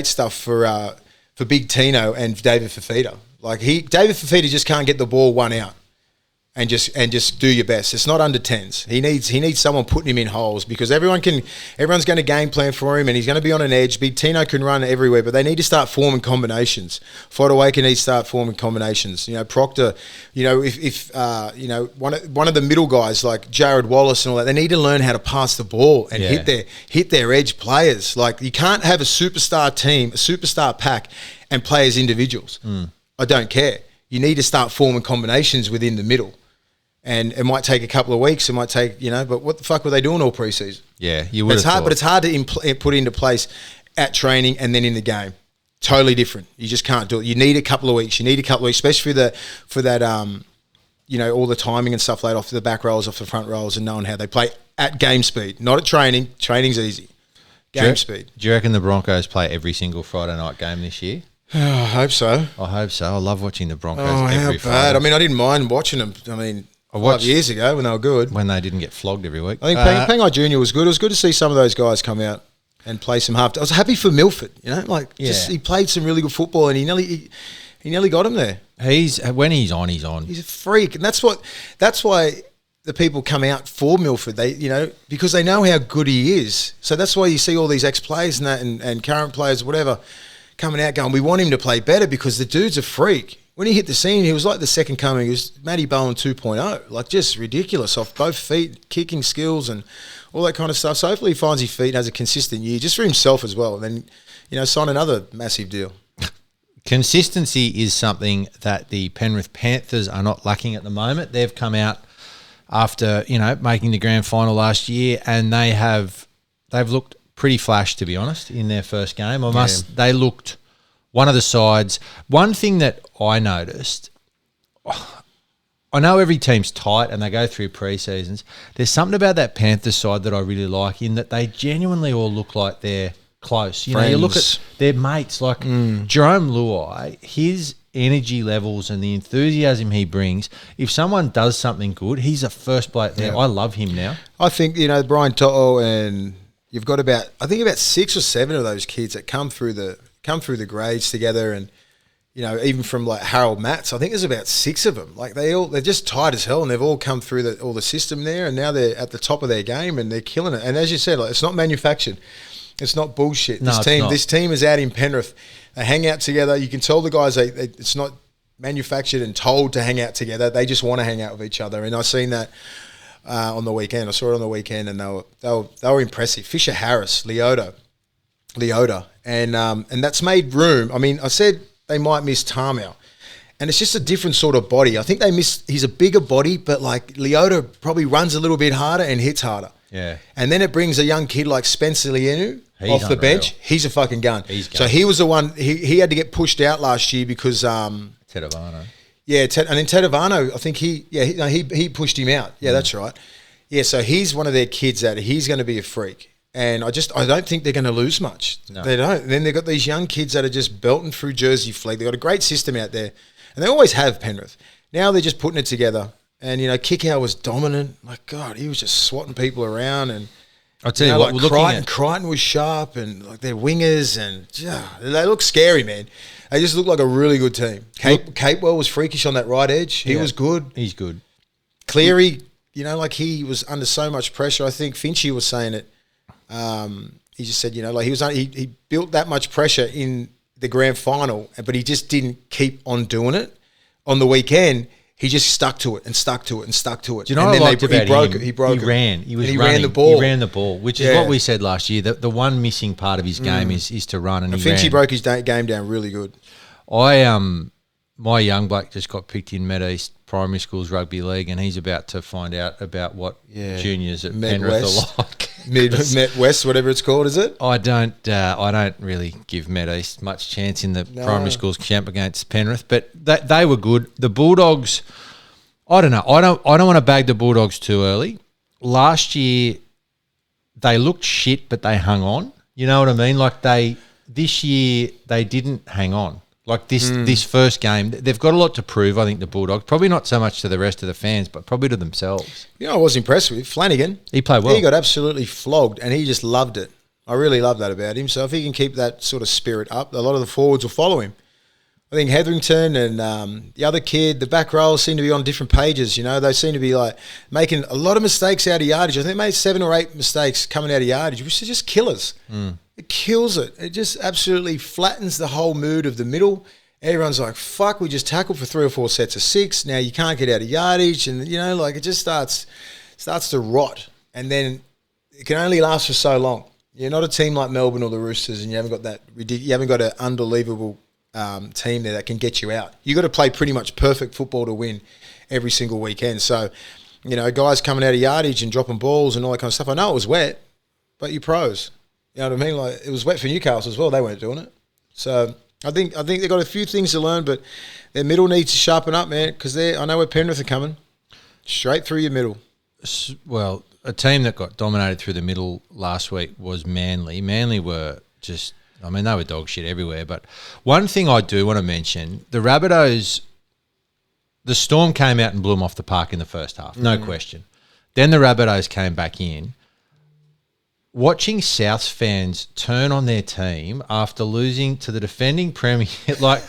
stuff for Big Tino and David Fafita. David Fafita just can't get the ball one out. And just do your best. It's not under 10s. He needs someone putting him in holes, because everyone's going to game plan for him, and he's going to be on an edge. Big Tino can run everywhere, but they need to start forming combinations. Fotuaika needs to start forming combinations. Proctor, if one of the middle guys like Jared Wallace and all that, they need to learn how to pass the ball and hit their edge players. Like, you can't have a superstar team, a superstar pack, and play as individuals. I don't care. You need to start forming combinations within the middle. And it might take a couple of weeks. It might take, but what the fuck were they doing all preseason? Yeah, you would. It's hard, but it's hard to put into place at training and then in the game. Totally different. You just can't do it. You need a couple of weeks. Especially for that all the timing and stuff laid off the back rolls, off the front rolls, and knowing how they play at game speed, not at training. Training's easy. Game speed. Do you reckon the Broncos play every single Friday night game this year? I hope so. I hope so. I love watching the Broncos Oh, how every bad. Friday. I mean, I didn't mind watching them. I mean, I watched 5 years ago when they were good. when they didn't get flogged every week. I think Pangai Junior was good. It was good to see some of those guys come out and play some half. I was happy for Milford. He played some really good football, and he nearly got him there. When he's on, he's on. He's a freak, and that's why the people come out for Milford. Because they know how good he is. So that's why you see all these ex-players and that, and current players, whatever, coming out going, we want him to play better because the dude's a freak. When he hit the scene, he was like the second coming. He was Matty Bowen 2.0, like just ridiculous off both feet, kicking skills and all that kind of stuff. So hopefully he finds his feet and has a consistent year just for himself as well. And then, sign another massive deal. Consistency is something that the Penrith Panthers are not lacking at the moment. They've come out after, making the grand final last year, and they've looked pretty flash, to be honest, in their first game. They looked one of the sides. One thing that I noticed, I know every team's tight and they go through pre-seasons. There's something about that Panthers side that I really like in that they genuinely all look like they're close. You look at their mates like Jerome Luai, his energy levels and the enthusiasm he brings. If someone does something good, he's a first bloke there. Yeah. I love him now. I think, Brian To'o, and you've got about 6 or 7 of those kids that come through the grades together, and even from like Harold Matts, I think there's about 6 of them. Like they're just tight as hell, and they've all come through all the system there, and now they're at the top of their game and they're killing it. And as you said, it's not manufactured. It's not bullshit. This team is out in Penrith. They hang out together. You can tell the guys it's not manufactured and told to hang out together. They just want to hang out with each other. And I've seen that on the weekend. I saw it on the weekend, and they were impressive. Fisher Harris, Leota, and that's made room. I mean, I said they might miss Tarmel, and it's just a different sort of body. I think they miss. He's a bigger body, but like Leota probably runs a little bit harder and hits harder. Yeah. And then it brings a young kid like Spencer Lienu off the bench. He's a fucking gun. So he was the one. He had to get pushed out last year because Tedovano. Yeah, and then Tedovano, I think he pushed him out. Yeah, that's right. Yeah, so he's one of their kids that he's going to be a freak. And I don't think they're going to lose much. No. They don't. And then they've got these young kids that are just belting through Jersey flag. They've got a great system out there. And they always have, Penrith. Now they're just putting it together. And, Kickow was dominant. Like, God, he was just swatting people around. And I'll tell you what, like Crichton was sharp, and like their wingers, and they look scary, man. They just look like a really good team. Capewell was freakish on that right edge. He was good. He's good. Cleary, like he was under so much pressure. I think Finchy was saying it. He just said, he built that much pressure in the grand final, but he just didn't keep on doing it. On the weekend, he just stuck to it and stuck to it and stuck to it. Do you know what I liked about him? He broke it. Ran. He ran the ball, which is what we said last year. The one missing part of his game is to run, and I think he broke his game down really good. My young bloke just got picked in Met East Primary School's rugby league, and he's about to find out about what juniors at Penrith are like. Met West, whatever it's called, is it? I don't really give Met East much chance in the primary schools camp against Penrith, but they were good. The Bulldogs, I don't know. I don't want to bag the Bulldogs too early. Last year, they looked shit, but they hung on. You know what I mean? Like this year they didn't hang on. Like this first game, they've got a lot to prove, I think, the Bulldogs. Probably not so much to the rest of the fans, but probably to themselves. I was impressed with Flanagan. He played well. He got absolutely flogged, and he just loved it. I really love that about him. So if he can keep that sort of spirit up, a lot of the forwards will follow him. I think Hetherington and the other kid, the back rows seem to be on different pages. They seem to be like making a lot of mistakes out of yardage. I think they made 7 or 8 mistakes coming out of yardage, which are just killers. It kills it. It just absolutely flattens the whole mood of the middle. Everyone's like, fuck, we just tackled for 3 or 4 sets of 6. Now you can't get out of yardage. And, it just starts to rot. And then it can only last for so long. You're not a team like Melbourne or the Roosters, and you haven't got an unbelievable team there that can get you out. You've got to play pretty much perfect football to win every single weekend. So, guys coming out of yardage and dropping balls and all that kind of stuff. I know it was wet, but you're pros. You know what I mean? Like, it was wet for Newcastle as well. They weren't doing it. So I think they've got a few things to learn, but their middle needs to sharpen up, man, because I know where Penrith are coming. Straight through your middle. Well, a team that got dominated through the middle last week was Manly. Manly were just I mean, they were dog shit everywhere. But one thing I do want to mention, the Rabbitohs, the Storm came out and blew them off the park in the first half, no question. Then the Rabbitohs came back in. Watching Souths fans turn on their team after losing to the defending premier, like,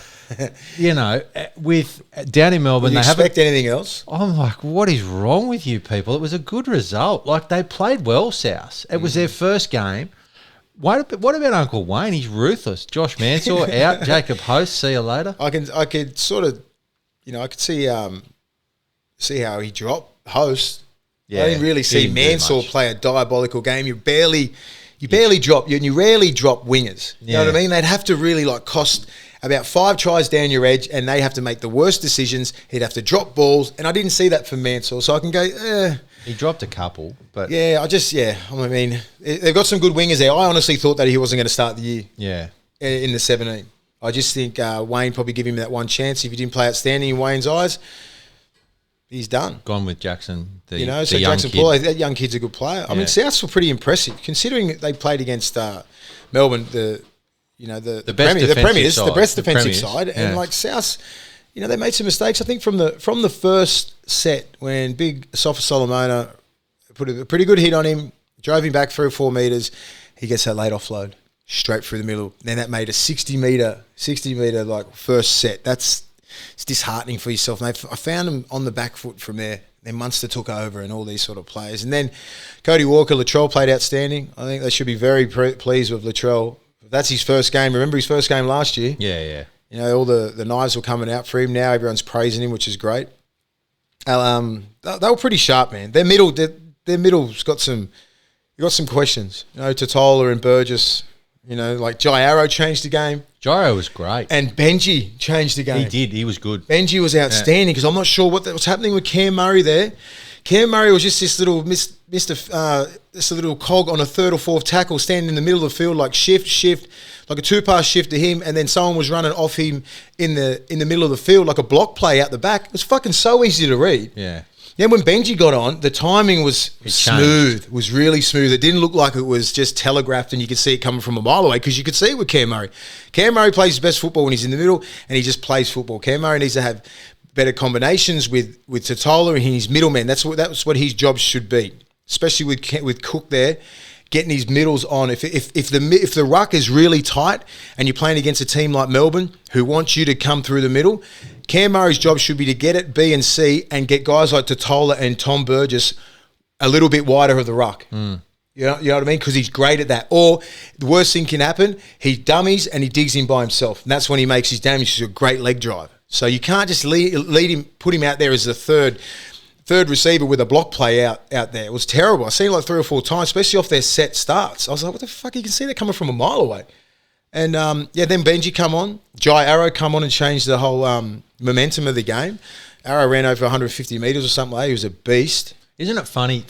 you know, with down in Melbourne, Would you they expect anything else? I'm like, what is wrong with you people? It was a good result. Like, they played well, Souths. It was their first game. What about Uncle Wayne? He's ruthless. Josh Mansour out. Jacob Host, see you later. I could sort of, you know, I could see how he dropped Host. Yeah, I didn't really see didn't do Mansour much. play a diabolical game. You rarely drop wingers. You know what I mean? They'd have to really like cost about 5 tries down your edge, and they have to make the worst decisions. He'd have to drop balls, and I didn't see that from Mansour. So I can go, He dropped a couple, but yeah. I mean, they've got some good wingers there. I honestly thought that he wasn't going to start the year. yeah. In the 17. I just think Wayne probably give him that one chance. If he didn't play outstanding in Wayne's eyes, he's done. Gone with Jackson, the So the young Jackson kid. Paul, that young kid's a good player. I mean, Souths were pretty impressive considering they played against Melbourne, the best defensive side. the best The defensive premiers, side, yeah. and like Souths, you know, they made some mistakes. I think from the first set when Big Sofa Solomona put a pretty good hit on him, drove him back 3 or 4 meters, he gets that late offload straight through the middle. Then that made a 60 meter like first set. It's disheartening for yourself, mate. I found him on the back foot from there. Then Munster took over and all these sort of players. And then Cody Walker, Latrell played outstanding. I think they should be very pleased with Latrell. That's his first game. Remember his first game last year? Yeah. You know, all the knives were coming out for him. Now everyone's praising him, which is great. They were pretty sharp, man. Their middle's got some questions. You know, Totola and Burgess. You know, like Jai Arrow changed the game. Gyro was great. And Benji changed the game. He did. He was good. Benji was outstanding because I'm not sure what's happening with Cam Murray there. Cam Murray was just this little this little cog on a 3rd or 4th tackle, standing in the middle of the field, like shift, like a 2-pass shift to him, and then someone was running off him in the middle of the field, like a block play out the back. It was fucking so easy to read. Yeah. Then when Benji got on, the timing was smooth. It was really smooth. It didn't look like it was just telegraphed and you could see it coming from a mile away because you could see it with Cam Murray. Cam Murray plays his best football when he's in the middle and he just plays football. Cam Murray needs to have better combinations with Totola and his middlemen. That's what his job should be, especially with Cook there, getting his middles on. If the ruck is really tight and you're playing against a team like Melbourne who wants you to come through the middle, Cam Murray's job should be to get at B and C and get guys like Totola and Tom Burgess a little bit wider of the ruck. You know what I mean? Because he's great at that. Or the worst thing can happen, he dummies and he digs in by himself. And that's when he makes his damage. He's a great leg drive. So you can't just lead him, put him out there as the third receiver with a block play out there. It was terrible. I've seen it like 3 or 4 times, especially off their set starts. I was like, what the fuck? You can see that coming from a mile away. And, then Benji come on. Jai Arrow come on and changed the whole momentum of the game. Arrow ran over 150 metres or something like that. He was a beast. Isn't it funny?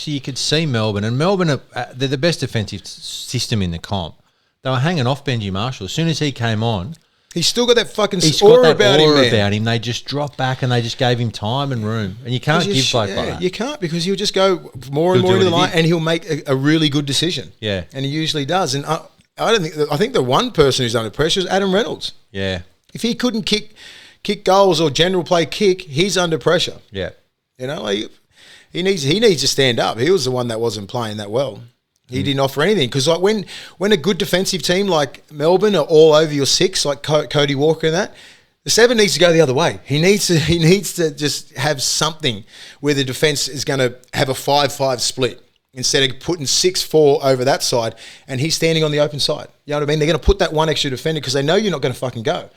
You could see Melbourne, and Melbourne, they're the best defensive system in the comp. They were hanging off Benji Marshall. As soon as he came on, he's still got that fucking he's aura got that about aura him, man. about him. They just dropped back and they just gave him time and room. And you can't give bloke like that. You can't, because he'll just go more and He'll more do into the what he line did. and he'll make a really good decision. Yeah. And he usually does. And I think the one person who's under pressure is Adam Reynolds. Yeah. If he couldn't kick goals or general play kick, he's under pressure. Yeah. You know, he needs to stand up. He was the one that wasn't playing that well. He didn't offer anything, because like when a good defensive team like Melbourne are all over your 6, like Cody Walker and that, the 7 needs to go the other way. He needs to just have something where the defense is going to have a 5-5 split instead of putting 6-4 over that side and he's standing on the open side. You know what I mean? They're going to put that one extra defender because they know you're not going to fucking go.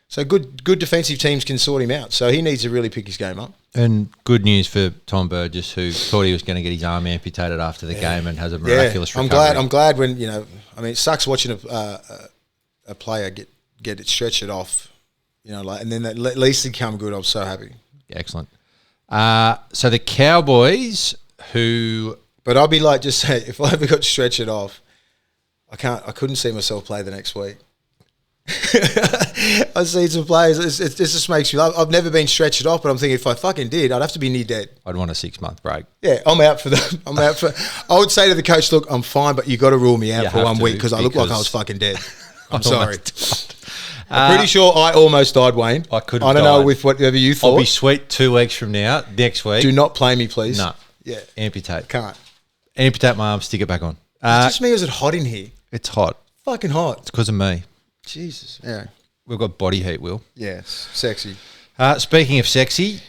So good defensive teams can sort him out. So he needs to really pick his game up. And good news for Tom Burgess, who thought he was going to get his arm amputated after the game and has a miraculous recovery. I'm glad when, you know, I mean, it sucks watching a player get it, stretch it off, you know, like, and then at least he come good. I'm so happy. Excellent. So the Cowboys, who... But I'll be like, just say, if I ever got to stretch it off, I couldn't see myself play the next week. I see some players. It just makes me laugh. I've never been stretched off, but I'm thinking if I fucking did, I'd have to be near dead. I'd want a 6-month break. Yeah, I'm out for that. I would say to the coach, look, I'm fine, but you got to rule me out for 1 week because I look like I was fucking dead. I'm sorry. Almost I'm pretty sure I almost died, Wayne. I could have I don't know died. with whatever you thought. I'll be sweet 2 weeks from now. Next week. Do not play me, please. No. Yeah. Amputate. Can't. Amputate my arm, stick it back on. It's just me or is it hot in here? It's hot. Fucking hot. It's because of me. Jesus. Yeah. We've got body heat, Will. Yes. Sexy. Speaking of sexy,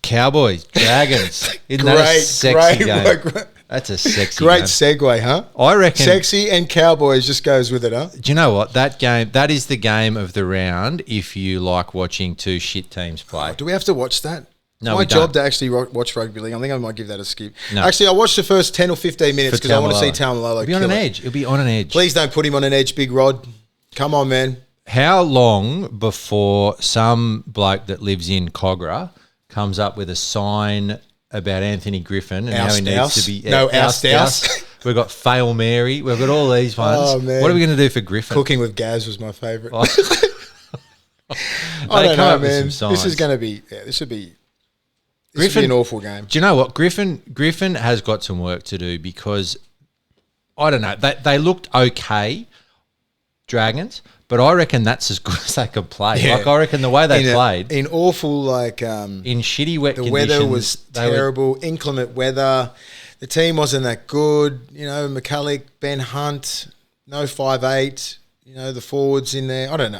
Cowboys, Dragons. Isn't that a sexy game? That's a sexy Great game. segue, huh? I reckon. Sexy and Cowboys just goes with it, huh? Do you know what? That is the game of the round if you like watching two shit teams play. Do we have to watch that? No, My we job don't. to actually watch rugby league. I think I might give that a skip. No. Actually, I watched the first 10 or 15 minutes because I want to see Taumalolo It'll be on kill an it. edge. It'll be on an edge. Please don't put him on an edge, Big Rod. Come on, man. How long before some bloke that lives in Cogra comes up with a sign about Anthony Griffin and how he needs to be... Oust. We've got Fail Mary. We've got all these ones. Oh, man. What are we going to do for Griffin? Cooking with Gaz was my favourite. Oh. I They don't come know, up with man. some signs. This is going to be... Yeah, this would be Griffin- an awful game. Do you know what? Griffin has got some work to do because, I don't know, they looked okay, Dragons, but I reckon that's as good as they could play. Yeah. Like, I reckon the way they played, In awful, like... in shitty wet the conditions. weather was they were- terrible, inclement weather. The team wasn't that good. You know, McCulloch, Ben Hunt, no 5'8", you know, the forwards in there. I don't know,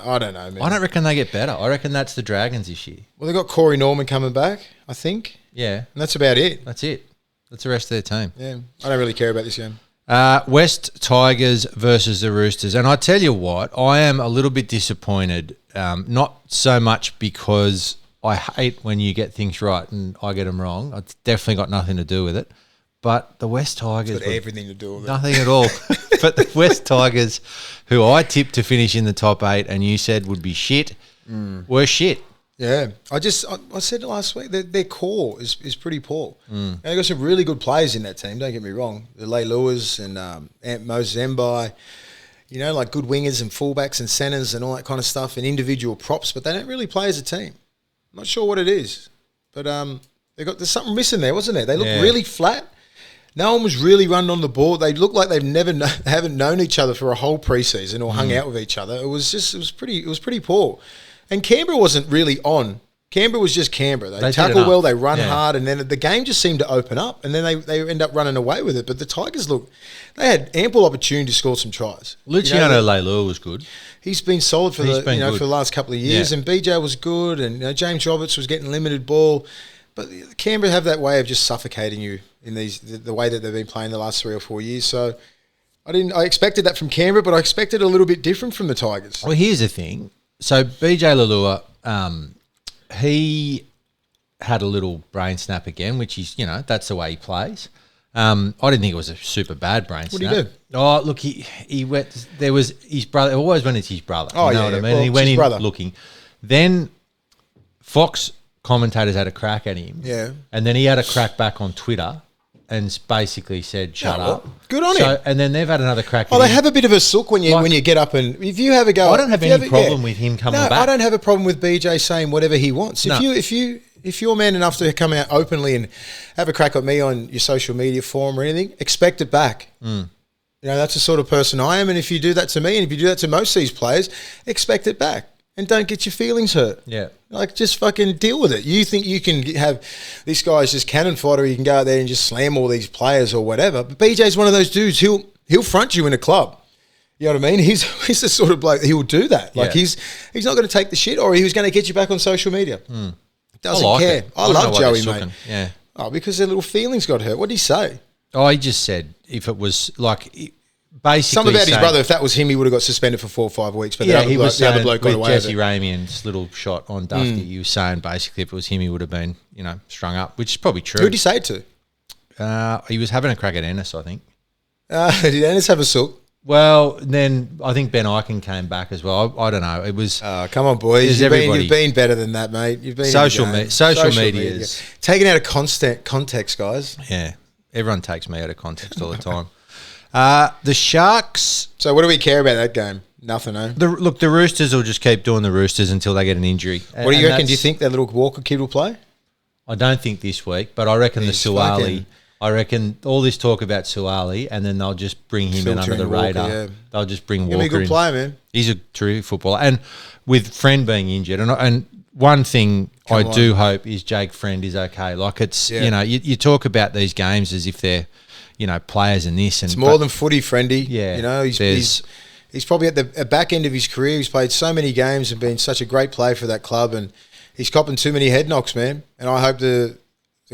man. I don't reckon they get better. I reckon that's the Dragons this year. Well, they got Corey Norman coming back, I think. Yeah, And that's about it. that's it. That's the rest of their team. Yeah. I don't really care about this game. West Tigers versus the Roosters. And I tell you what, I am a little bit disappointed, not so much because I hate when you get things right and I get them wrong. It's definitely got nothing to do with it. But the West Tigers... It's got everything to do with it. Nothing at all. But the West Tigers, who I tipped to finish in the top 8 and you said would be shit, were shit. Yeah. I said it last week, their core is pretty poor. And they've got some really good players in that team, don't get me wrong. The Leigh Lewis and Moses Mbai, you know, like good wingers and fullbacks and centres and all that kind of stuff and individual props, but they don't really play as a team. I'm not sure what it is. But there's something missing there, wasn't there? They look really flat. No one was really running on the ball. They look like they've haven't known each other for a whole preseason or hung out with each other. It was pretty poor. And Canberra wasn't really on. Canberra was just Canberra. They tackle well, they run hard, and then the game just seemed to open up, and then they end up running away with it. But the Tigers, they had ample opportunity to score some tries. Luciano Leilua was good. He's been solid for the last couple of years, Yeah. and BJ was good, and James Roberts was getting limited ball. But Canberra have that way of just suffocating you in the way that they've been playing the last 3 or 4 years. So I expected that from Canberra, but I expected a little bit different from the Tigers. Well, here's the thing. So BJ Leilua, he had a little brain snap again, which is, that's the way he plays. I didn't think it was a super bad brain snap. What did he do? Oh, look, he went. There was his brother. It always when it's his brother. Oh, you know yeah, what I mean? well, He went it's his in brother. looking. Then Fox commentators had a crack at him. Yeah. And then he had a crack back on Twitter and basically said, "Shut well, up." good on him. And then they've had another crack. Oh, at they him. have a bit of a sook when you get up and if you have a go. I don't have any problem with him coming no, back. I don't have a problem with BJ saying whatever he wants. No. If you're man enough to come out openly and have a crack at me on your social media forum or anything, expect it back. That's the sort of person I am. And if you do that to me, and if you do that to most of these players, expect it back. And don't get your feelings hurt. Yeah. Like, just fucking deal with it. You think you can have this guy's just cannon fodder, you can go out there and just slam all these players or whatever. But BJ's one of those dudes, he'll front you in a club. You know what I mean? He's the sort of bloke that he will do that. Like, Yeah. he's not going to take the shit, or he was going to get you back on social media. Doesn't like care. it. I don't know love why they're Joey, mate. sooking. Yeah. Oh, because their little feelings got hurt. What did he say? Oh, he just said if it was like basically Something about his saying- brother. If that was him, he would have got suspended for 4 or 5 weeks. But Yeah, the he was other saying bloke got with away Jesse with it. Ramian's little shot on Duffy. He was saying basically if it was him, he would have been strung up, which is probably true. Who did he say it to? He was having a crack at Ennis, I think. Did Ennis have a sook? Well, then I think Ben Eichen came back as well. I don't know. It was Come on, boys. Is You've everybody- been better than that, mate. You've been Social in the game. me- social media is- taken out of context, guys. yeah. Everyone takes me out of context all the time. The Sharks. So what do we care about that game? Nothing, eh? The Roosters will just keep doing the Roosters until they get an injury. What do you reckon? Do you think that little Walker kid will play? I don't think this week, but I reckon He's the Suwali. fucking- I reckon all this talk about Suali, and then they'll just bring him in under the radar. Yeah. They'll just bring He'll Walker be a good in. player, man. He's a true footballer. And with Friend being injured, and one thing I do hope is Jake Friend is okay. Like it's, you talk about these games as if they're, players in this. And it's more than footy, Friendy. Yeah. He's probably at the back end of his career. He's played so many games and been such a great player for that club, and he's copping too many head knocks, man. And I hope the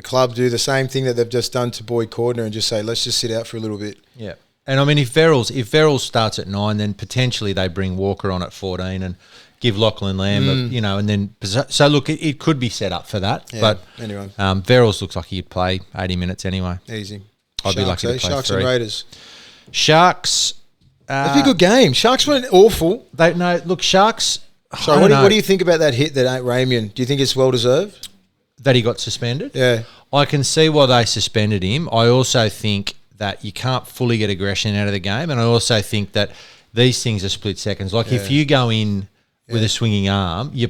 club do the same thing that they've just done to Boyd Cordner and just say, let's just sit out for a little bit. Yeah. And I mean, if Verrills starts at 9, then potentially they bring Walker on at 14 and give Lachlan Lamb, and then so look, it could be set up for that. Yeah, but anyway, Verrills looks like he'd play 80 minutes anyway. Easy. I'd be lucky to play Sharks 3. and Raiders. Sharks. That'd be a good game. Sharks weren't awful. Sharks. So what do you think about that hit that ain't Ramian? Do you think it's well deserved? That he got suspended? Yeah. I can see why they suspended him. I also think that you can't fully get aggression out of the game, and I also think that these things are split seconds. Like if you go in with a swinging arm, I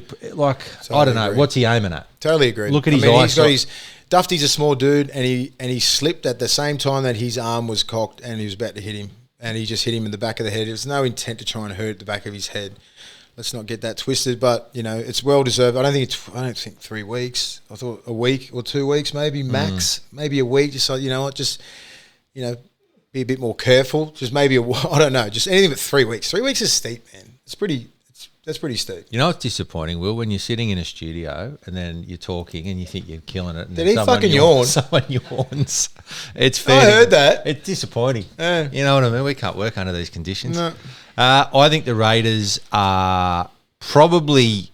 don't know, agree. What's he aiming at? Totally agree. Look at his eyes. Dufty's a small dude, and he slipped at the same time that his arm was cocked, and he was about to hit him, and he just hit him in the back of the head. There was no intent to try and hurt the back of his head. Let's not get that twisted, but it's well deserved. I don't think 3 weeks. I thought a week or 2 weeks, maybe max, maybe a week. Just so be a bit more careful. Just maybe I don't know. Just anything but 3 weeks. 3 weeks is steep, man. That's pretty steep. You know what's disappointing, Will, when you're sitting in a studio and then you're talking and you think you're killing it. And Did he fucking yawn? Someone yawns. It's fair. I heard that. It's disappointing. Yeah. You know what I mean? We can't work under these conditions. No. I think the Raiders are probably,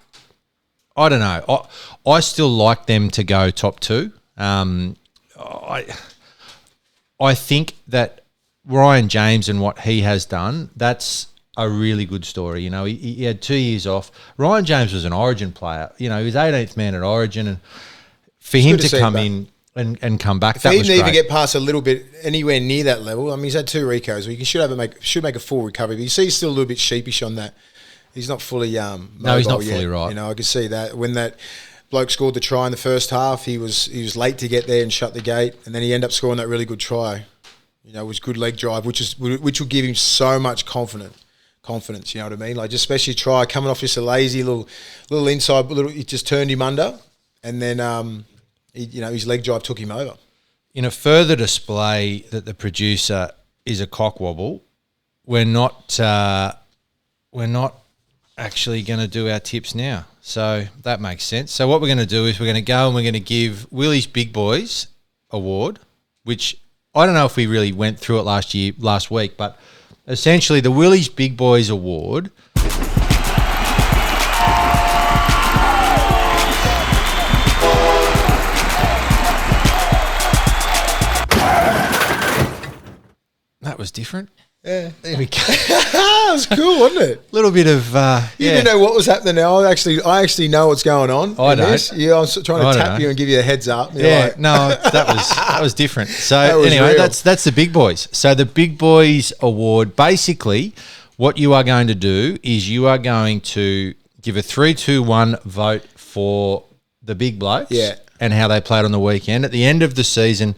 I don't know. I still like them to go top 2. I think that Ryan James and what he has done, that's a really good story. He had 2 years off. Ryan James was an Origin player. He was 18th man at Origin, and for him to come in and come back, that was great. He didn't even get past a little bit anywhere near that level. I mean, he's had 2 recos. He should make a full recovery, but you see he's still a little bit sheepish on that. He's not fully mobile. No, he's not yet. fully right. I can see that when that bloke scored the try in the first half, he was late to get there and shut the gate, and then he ended up scoring that really good try. It was good leg drive, which will give him so much confidence. You know what I mean? Like, just especially try coming off just a lazy little inside, it just turned him under, and then his leg drive took him over. In a further display that the producer is a cockwobble, we're not actually going to do our tips now, so that makes sense. So what we're going to do is we're going to go and we're going to give Willie's Big Boys Award, which I don't know if we really went through it last week, but essentially the Willie's Big Boys Award that was different. Yeah. There we go. That was cool, wasn't it? A little bit of You didn't know what was happening now. I actually know what's going on. I don't. This. Yeah, I was trying to tap you and give you a heads up. No, that was different. So anyway, real. that's the Big Boys. So the Big Boys Award, basically, what you are going to do is you are going to give a 3-2-1 vote for the big blokes and how they played on the weekend. At the end of the season,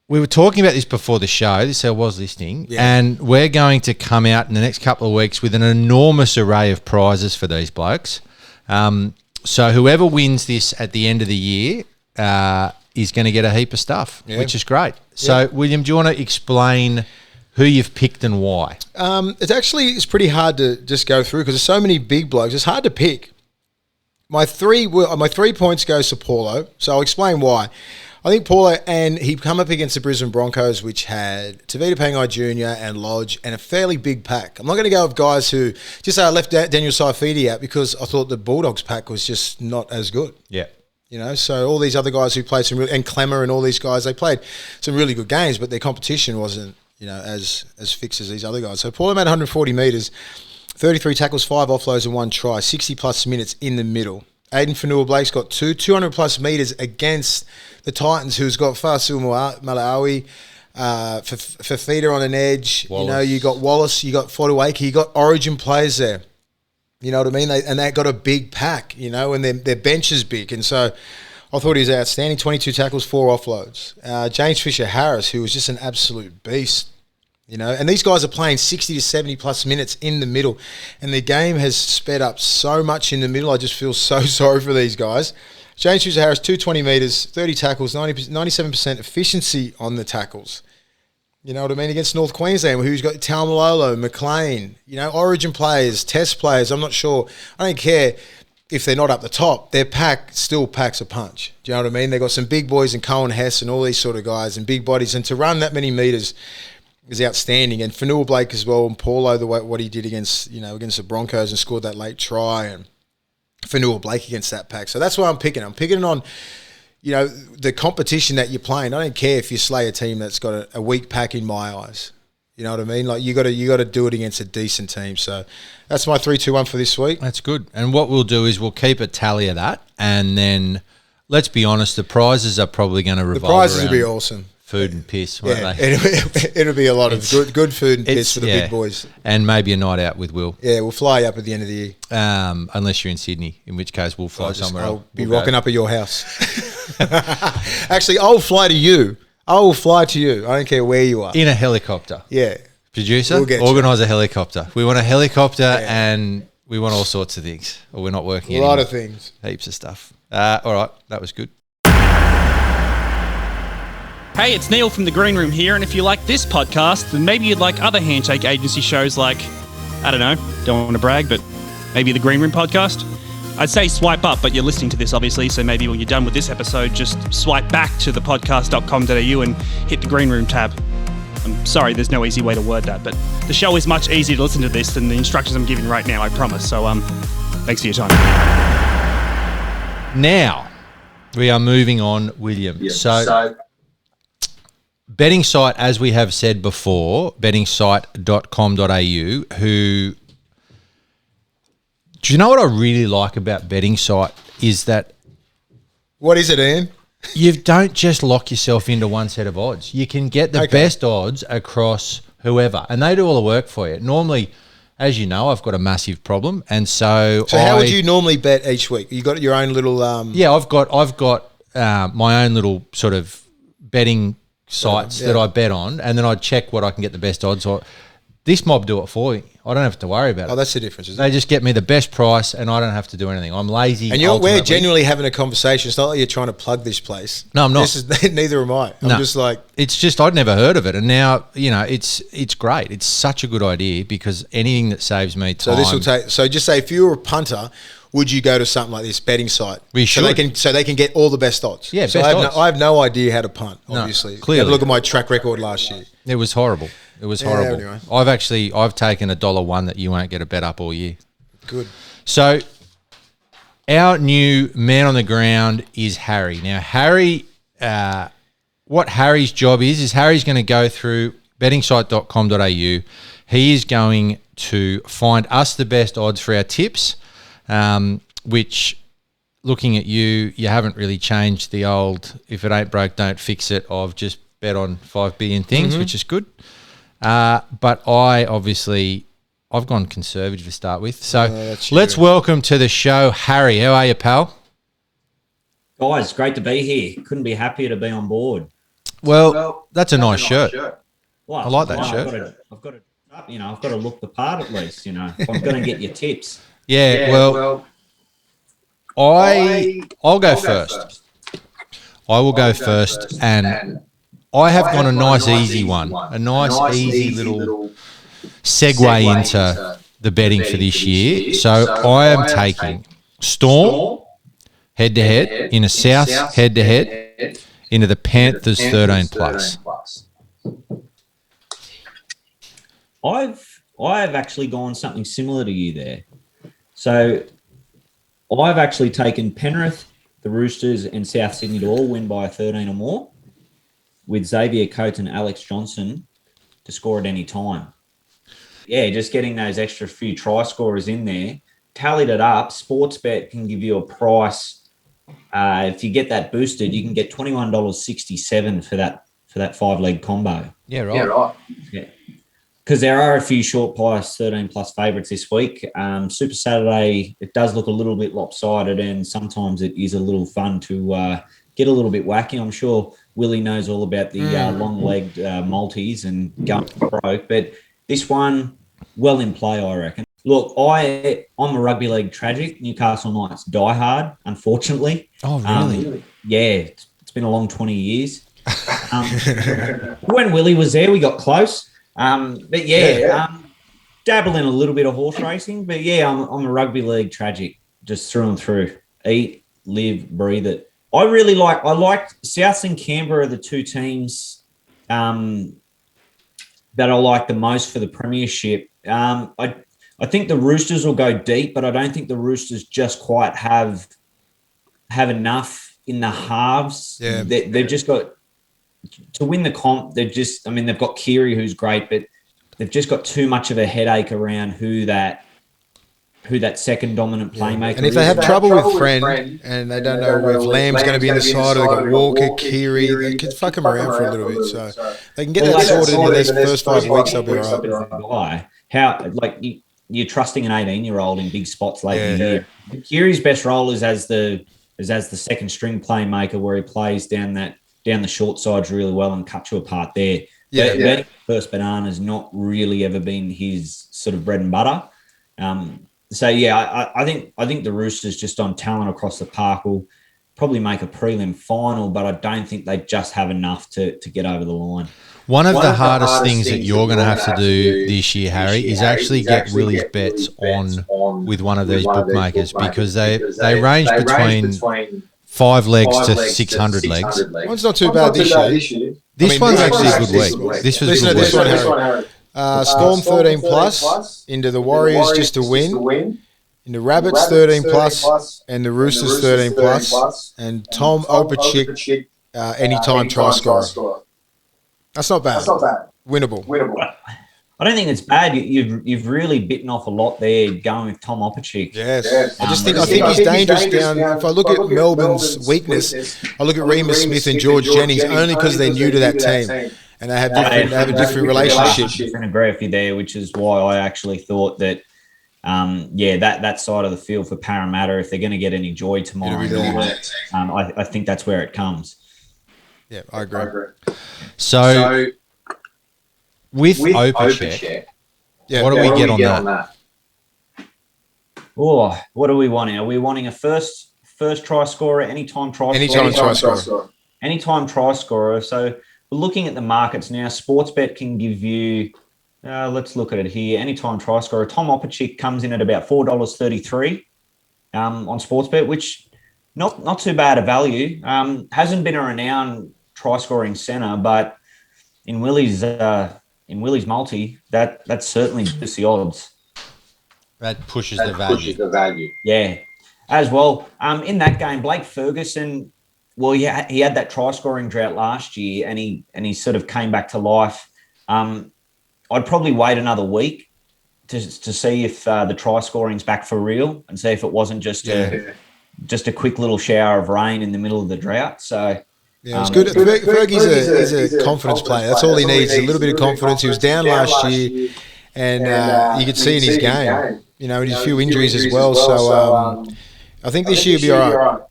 we were talking about this before the show. This I was listening, and we're going to come out in the next couple of weeks with an enormous array of prizes for these blokes. So whoever wins this at the end of the year is going to get a heap of stuff, which is great. So, William, do you want to explain who you've picked and why? It's pretty hard to just go through because there's so many big blokes. It's hard to pick. My 3 points goes to Paulo, so I'll explain why. I think Paulo, and he come up against the Brisbane Broncos, which had Tavita Pangai Jr. and Lodge and a fairly big pack. I'm not going to go with guys who just say I left Daniel Saifidi out because I thought the Bulldogs pack was just not as good. Yeah. So all these other guys who played and Clemmer and all these guys, they played some really good games, but their competition wasn't, as fixed as these other guys. So Paulo made 140 metres, 33 tackles, 5 offloads and 1 try, 60-plus minutes in the middle. Aiden Fanua-Blake's got 200-plus metres against the Titans, who's got Fasil Malawi, Fafita on an edge. Wallace. You got Wallace, you got Fotuaiki, you got Origin players there. You know what I mean? They got a big pack, and their bench is big. And so I thought he was outstanding. 22 tackles, 4 offloads. James Fisher-Harris, who was just an absolute beast. And these guys are playing 60 to 70 plus minutes in the middle, and the game has sped up so much in the middle. I just feel so sorry for these guys. James Fisher-Harris, 220 metres, 30 tackles, 97% efficiency on the tackles. You know what I mean? Against North Queensland, who's got Taumalolo, McLean, Origin players, Test players. I'm not sure. I don't care if they're not up the top. Their pack still packs a punch. Do you know what I mean? They've got some big boys and Cohen Hess and all these sort of guys and big bodies, and to run that many metres is outstanding. And Fanua Blake as well, and Paulo, what he did against the Broncos and scored that late try, and Fanua Blake against that pack. So that's why I'm picking. I'm picking on, the competition that you're playing. I don't care if you slay a team that's got a weak pack in my eyes. You know what I mean? Like you got to do it against a decent team. So that's my 3-2-1 for this week. That's good. And what we'll do is we'll keep a tally of that, and then let's be honest, the prizes are probably going to revolve. The prizes around will be awesome. Food and piss, won't Yeah, they? it'll be a lot of good food and piss for the big boys. And maybe a night out with Will. Yeah, we'll fly up at the end of the year. Unless you're in Sydney, in which case we'll fly somewhere else. I'll be rocking up at your house. Actually, I'll fly to you. I will fly to you. I don't care where you are. In a helicopter. Yeah. Producer, We'll organise a helicopter. We want a helicopter and we want all sorts of things. Or we're not working anymore. A lot of things. Heaps of stuff. All right, that was good. Hey, it's Neil from the Green Room here, and if you like this podcast, then maybe you'd like other handshake agency shows like, I don't know, don't want to brag, but maybe the Green Room podcast? I'd say swipe up, but you're listening to this obviously, so maybe when you're done with this episode, just swipe back to thepodcast.com.au and hit the Green Room tab. I'm sorry, there's no easy way to word that, but the show is much easier to listen to this than the instructions I'm giving right now, I promise. So, thanks for your time. Now, we are moving on, William. Yeah, So betting site, as we have said before, bettingsite.com.au, who... Do you know what I really like about betting site is that... What is it, Ian? You don't just lock yourself into one set of odds. You can get the best odds across whoever, and they do all the work for you. Normally, as you know, I've got a massive problem, and so how would you normally bet each week? You got your own little... Yeah, I've got my own little sort of betting sites that I bet on, and then I check what I can get the best odds on. This mob do it for me. I don't have to worry about it. Oh, that's the difference, isn't They it? just get me the best price, and I don't have to do anything. I'm lazy. And we're ultimately. genuinely having a conversation. It's not like you're trying to plug this place. No, I'm not. Neither am I. I'm just like... It's just I'd never heard of it, and now, it's great. It's such a good idea because anything that saves me time... So this will take... So just say if you were a punter, would you go to something like this betting site? We should. So they can get all the best odds. Yeah, so best odds. I have no idea how to punt, obviously. clearly. Have a look at my track record last year. It was horrible. It was horrible. Anyway. I've taken $1 that you won't get a bet up all year. Good. So our new man on the ground is Harry. Now, Harry, what Harry's job is Harry's going to go through bettingsite.com.au. He is going to find us the best odds for our tips, which, looking at you haven't really changed the old, if it ain't broke, don't fix it, of just bet on 5 billion things, which is good. But I've gone conservative to start with. So let's welcome to the show, Harry. How are you, pal? Guys, great to be here. Couldn't be happier to be on board. Well, that's a nice shirt. Well, I like that shirt. I've got to look the part at least, if I'm going to get your tips. Yeah, well, I'll go first. I will go first, and I have gone a nice easy one, a nice easy little segue into the betting for this year. So I am taking Storm head-to-head, in a South head-to-head, into the Panthers 13 plus. I've actually gone something similar to you there. So I've actually taken Penrith, the Roosters, and South Sydney to all win by 13 or more, with Xavier Coates and Alex Johnson to score at any time. Yeah, just getting those extra few try scorers in there, tallied it up. Sportsbet can give you a price. If you get that boosted, you can get $21.67 for that 5-leg combo. Yeah, right. Yeah. because there are a few short price 13+ favourites this week. Super Saturday, it does look a little bit lopsided, and sometimes it is a little fun to get a little bit wacky. I'm sure Willie knows all about the long-legged multis and going broke, but this one, well in play, I reckon. Look, I'm a rugby league tragic, Newcastle Knights diehard, unfortunately. Oh, really? Yeah, it's been a long 20 years. When Willie was there, we got close. But dabble in a little bit of horse racing. But yeah, I'm a rugby league tragic, just through and through. Eat, live, breathe it. I like South and Canberra are the two teams that I like the most for the premiership. I think the Roosters will go deep, but I don't think the Roosters just quite have enough in the halves. Yeah. They've just got to win the comp. They've got Keary, who's great, but they've just got too much of a headache around who that second dominant playmaker is. And if they have trouble with Friend and they don't know if Lamb's going to be in the side, or they've got Walker, Keary, they can fuck them around for a little bit. So they can get that sorted in these first 5 weeks, they'll be all right. You're trusting an 18-year-old in big spots late in the year. Keary's best role is as the second string playmaker, where he plays down the short sides really well and cuts you apart there. But first banana has not really ever been his sort of bread and butter. I think the Roosters, just on talent across the park, will probably make a prelim final, but I don't think they just have enough to get over the line. One of the hardest things that you're going to have to do this year, Harry, is actually get Willie's bets on with one of these bookmakers, because they range between 5 legs to 600 legs. One's not too bad this year. This one's actually a good week. This was a good week. Storm 13 plus into the Warriors just to win. Into Rabbits 13 plus and the Roosters 13 plus, and Tom Opachik anytime try scorer. That's not bad. Winnable. I don't think it's bad. You've really bitten off a lot there going with Tom Opachik. Yes. I think he's dangerous down. If I look at Melbourne's weakness, I look at Remus Smith and George Jennings only because they're new to that team. And they have a different relationship. I can agree with you there, which is why I actually thought that, that side of the field for Parramatta, if they're going to get any joy tomorrow night, I think that's where it comes. Yeah, I agree. So with Opachek, what do we get on that? Oh, what do we want? Are we wanting a first try scorer, anytime try scorer? Anytime try scorer. So we're looking at the markets now. Sportsbet can give you, let's look at it here. Anytime try scorer. Tom Opachik comes in at about $4.33 on Sportsbet, which not too bad a value. Hasn't been a renowned try scoring centre, but in Willie's multi, that's certainly just the odds. That pushes the value. Yeah, as well. In that game, Blake Ferguson. Well, he had that try-scoring drought last year, and he sort of came back to life. I'd probably wait another week to see if the try-scoring's back for real, and see if it wasn't just a quick little shower of rain in the middle of the drought. So it's good. Fergie's a confidence player. That's all he needs. A little bit of confidence. He was down last year, and you could see in his game, and his few injuries as well. So I think this year will be all right.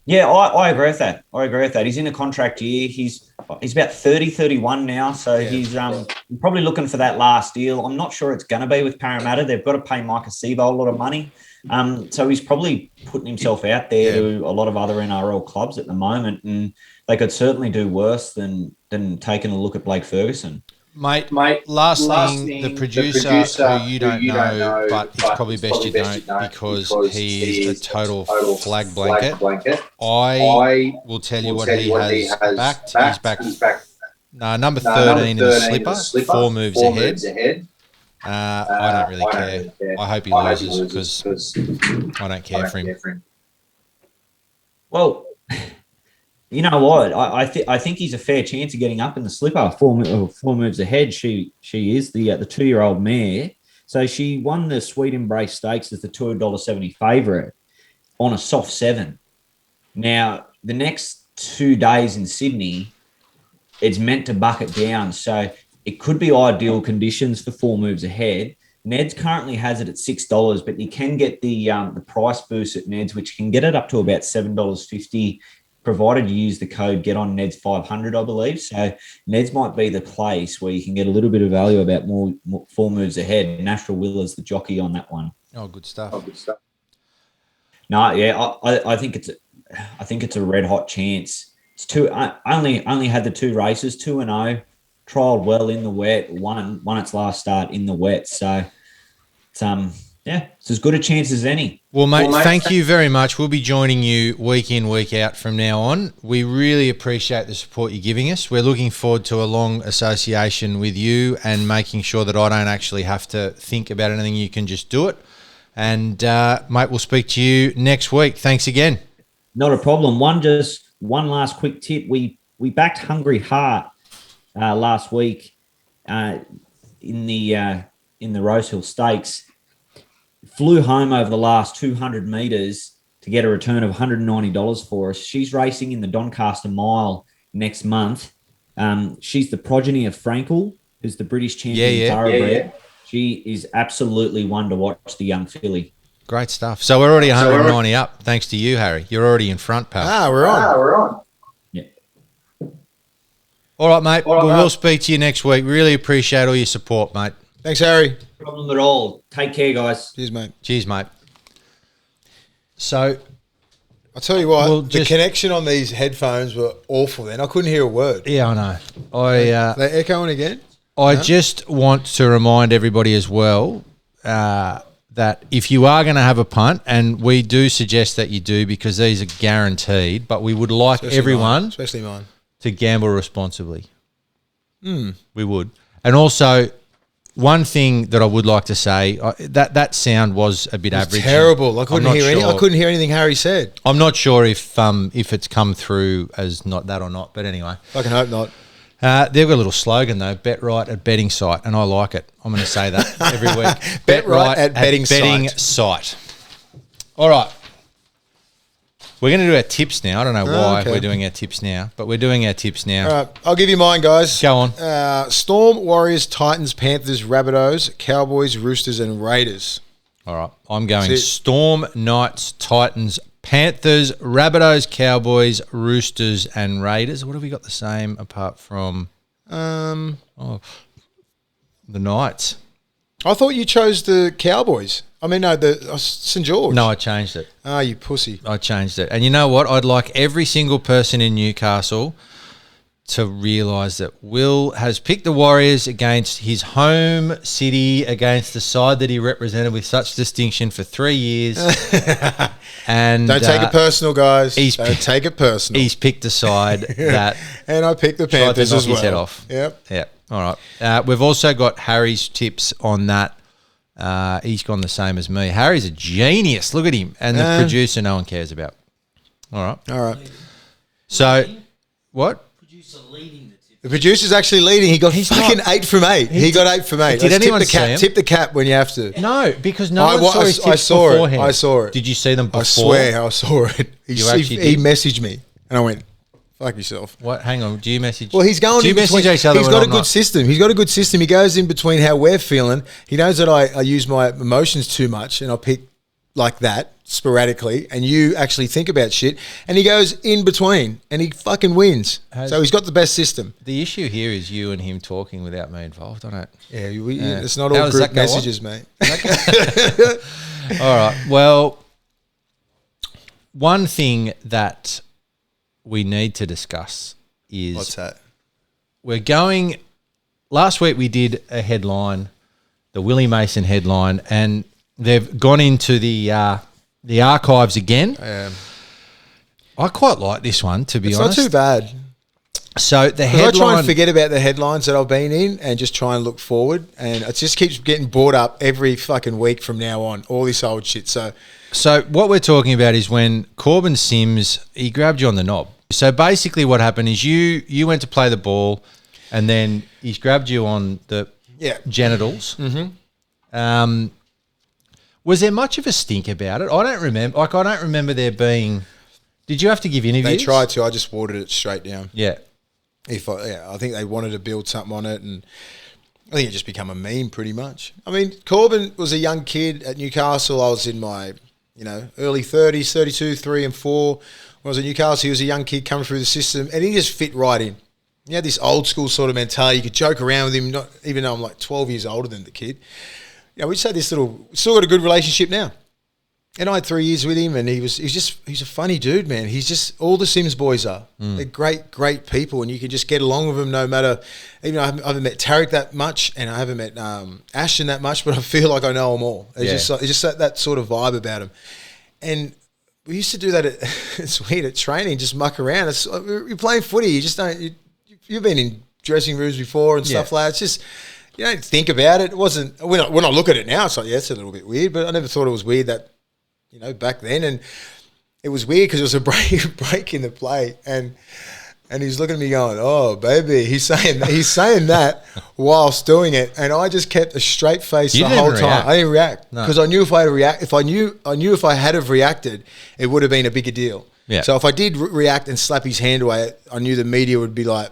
Yeah, I agree with that. He's in a contract year. He's about 30, 31 now, so he's probably looking for that last deal. I'm not sure it's going to be with Parramatta. They've got to pay Micah Sevo a lot of money. So he's probably putting himself out there to a lot of other NRL clubs at the moment, and they could certainly do worse than taking a look at Blake Ferguson. Mate, last thing, the producer who you don't know, but it's probably best you don't, because he is a total flag blanket. I will tell you what he has backed. He's backed number 13 in the slipper, 4 moves ahead. I don't really care. I hope he loses, because I don't care for him. Well, you know what? I think he's a fair chance of getting up in the slipper. 4 moves ahead. She is the 2-year-old mare. So she won the Sweet Embrace Stakes as the $2.70 favourite on a soft 7. Now the next 2 days in Sydney, it's meant to bucket down. So it could be ideal conditions for 4 moves ahead. Ned's currently has it at $6, but you can get the price boost at Ned's, which can get it up to about $7.50, provided you use the code Get On Ned's 500, I believe. So Ned's might be the place where you can get a little bit of value about more 4 moves ahead. Natural Will is the jockey on that one. Oh, good stuff. No, yeah, I think it's a red hot chance. It's only had the 2 races, 2-0, trialled well in the wet, won its last start in the wet. So it's as good a chance as any. Well, mate, thank you very much. We'll be joining you week in, week out from now on. We really appreciate the support you're giving us. We're looking forward to a long association with you and making sure that I don't actually have to think about anything. You can just do it. And, mate, we'll speak to you next week. Thanks again. Not a problem. One last quick tip. We backed Hungry Heart last week in the Rosehill Stakes. Flew home over the last 200 metres to get a return of $190 for us. She's racing in the Doncaster Mile next month. She's the progeny of Frankel, who's the British champion thoroughbred. Yeah. She is absolutely one to watch, the young filly. Great stuff. So we're already 190 up, thanks to you, Harry. You're already in front, pal. We're on. Yeah. All right, mate. We'll speak to you next week. Really appreciate all your support, mate. Thanks, Harry. No problem at all. Take care, guys. Cheers, mate. So, I'll tell you what, the connection on these headphones were awful then. I couldn't hear a word. Yeah, I know. They're echoing again? I just want to remind everybody as well that if you are going to have a punt, and we do suggest that you do because these are guaranteed, but we would like especially mine, to gamble responsibly. We would. And also, one thing that I would like to say, that sound was a bit average. Terrible. I couldn't hear anything Harry said. I'm not sure if it's come through as not that or not, but anyway. I can hope not. They've got a little slogan though, bet right at betting site, and I like it. I'm going to say that every week. bet right at betting site. All right. We're going to do our tips now. I don't know why we're doing our tips now, but we're doing our tips now. All right. I'll give you mine, guys. Go on. Storm, Warriors, Titans, Panthers, Rabbitohs, Cowboys, Roosters, and Raiders. All right. I'm going Storm, Knights, Titans, Panthers, Rabbitohs, Cowboys, Roosters, and Raiders. What have we got the same apart from the Knights? I thought you chose the Cowboys. I mean, no, the St. George. No, I changed it. Ah, you pussy. I changed it. And you know what? I'd like every single person in Newcastle to realise that Will has picked the Warriors against his home city, against the side that he represented with such distinction for 3 years. And don't take it personal, guys. Don't take it personal. He's picked a side that... And I picked the Panthers as well. His head off. Yep. All right. We've also got Harry's tips on that. He's gone the same as me. Harry's a genius. Look at him. And the producer no one cares about. All right. So, what? The producer's actually leading. He got fucking 8 from 8. He got 8 from 8. Did anyone see him? Tip the cap when you have to. No, because no one saw his tips beforehand. I saw it. Did you see them before? I swear I saw it. He messaged me, and I went, fuck yourself. What? Hang on. Do you message? Well, he's going. Do you message each other? He's got a good system. He's got a good system. He goes in between how we're feeling. He knows that I use my emotions too much, and I pick like that sporadically, and you actually think about shit, and he goes in between, and he fucking wins. So he's got the best system. The issue here is you and him talking without me involved. I don't. Yeah, it's not all group messages, mate. All right. Well, one thing that we need to discuss is what's that? We're going. Last week we did a headline, the Willie Mason headline, and they've gone into the archives again. I quite like this one, to be honest. It's not too bad. So the headline... I try and forget about the headlines that I've been in and just try and look forward, and it just keeps getting brought up every fucking week from now on, all this old shit. So what we're talking about is when Corbin Sims, he grabbed you on the knob. So basically what happened is you went to play the ball, and then he's grabbed you on the genitals. Mm-hmm. Was there much of a stink about it? I don't remember. I don't remember there being. Did you have to give interviews? They tried to. I just watered it straight down. Yeah. I think they wanted to build something on it, and I think it just become a meme pretty much. I mean, Corbin was a young kid at Newcastle. I was in my, early 30s, 32, 3 and 4. When I was at Newcastle, he was a young kid coming through the system, and he just fit right in. He had this old school sort of mentality. You could joke around with him, even though I'm like 12 years older than the kid. We just had this still got a good relationship now. And I had 3 years with him, and he's a funny dude, man. He's just, all the Sims boys are. They're great people, and you can just get along with them no matter, even though I haven't met Tarek that much, and I haven't met Ashton that much, but I feel like I know them all. It's just that sort of vibe about them. And we used to do that it's weird, at training, just muck around. You're playing footy, you just don't, you've been in dressing rooms before and stuff like that. It's just, you don't think about it. It wasn't, when I look at it now, it's like, yeah, it's a little bit weird, but I never thought it was weird that, back then. And it was weird because it was a break in the play, and he's looking at me going, "Oh, baby," he's saying that whilst doing it, and I just kept a straight face the whole time. I didn't react because I knew if I knew if I had have reacted, it would have been a bigger deal. Yeah. So if I did react and slap his hand away, I knew the media would be like,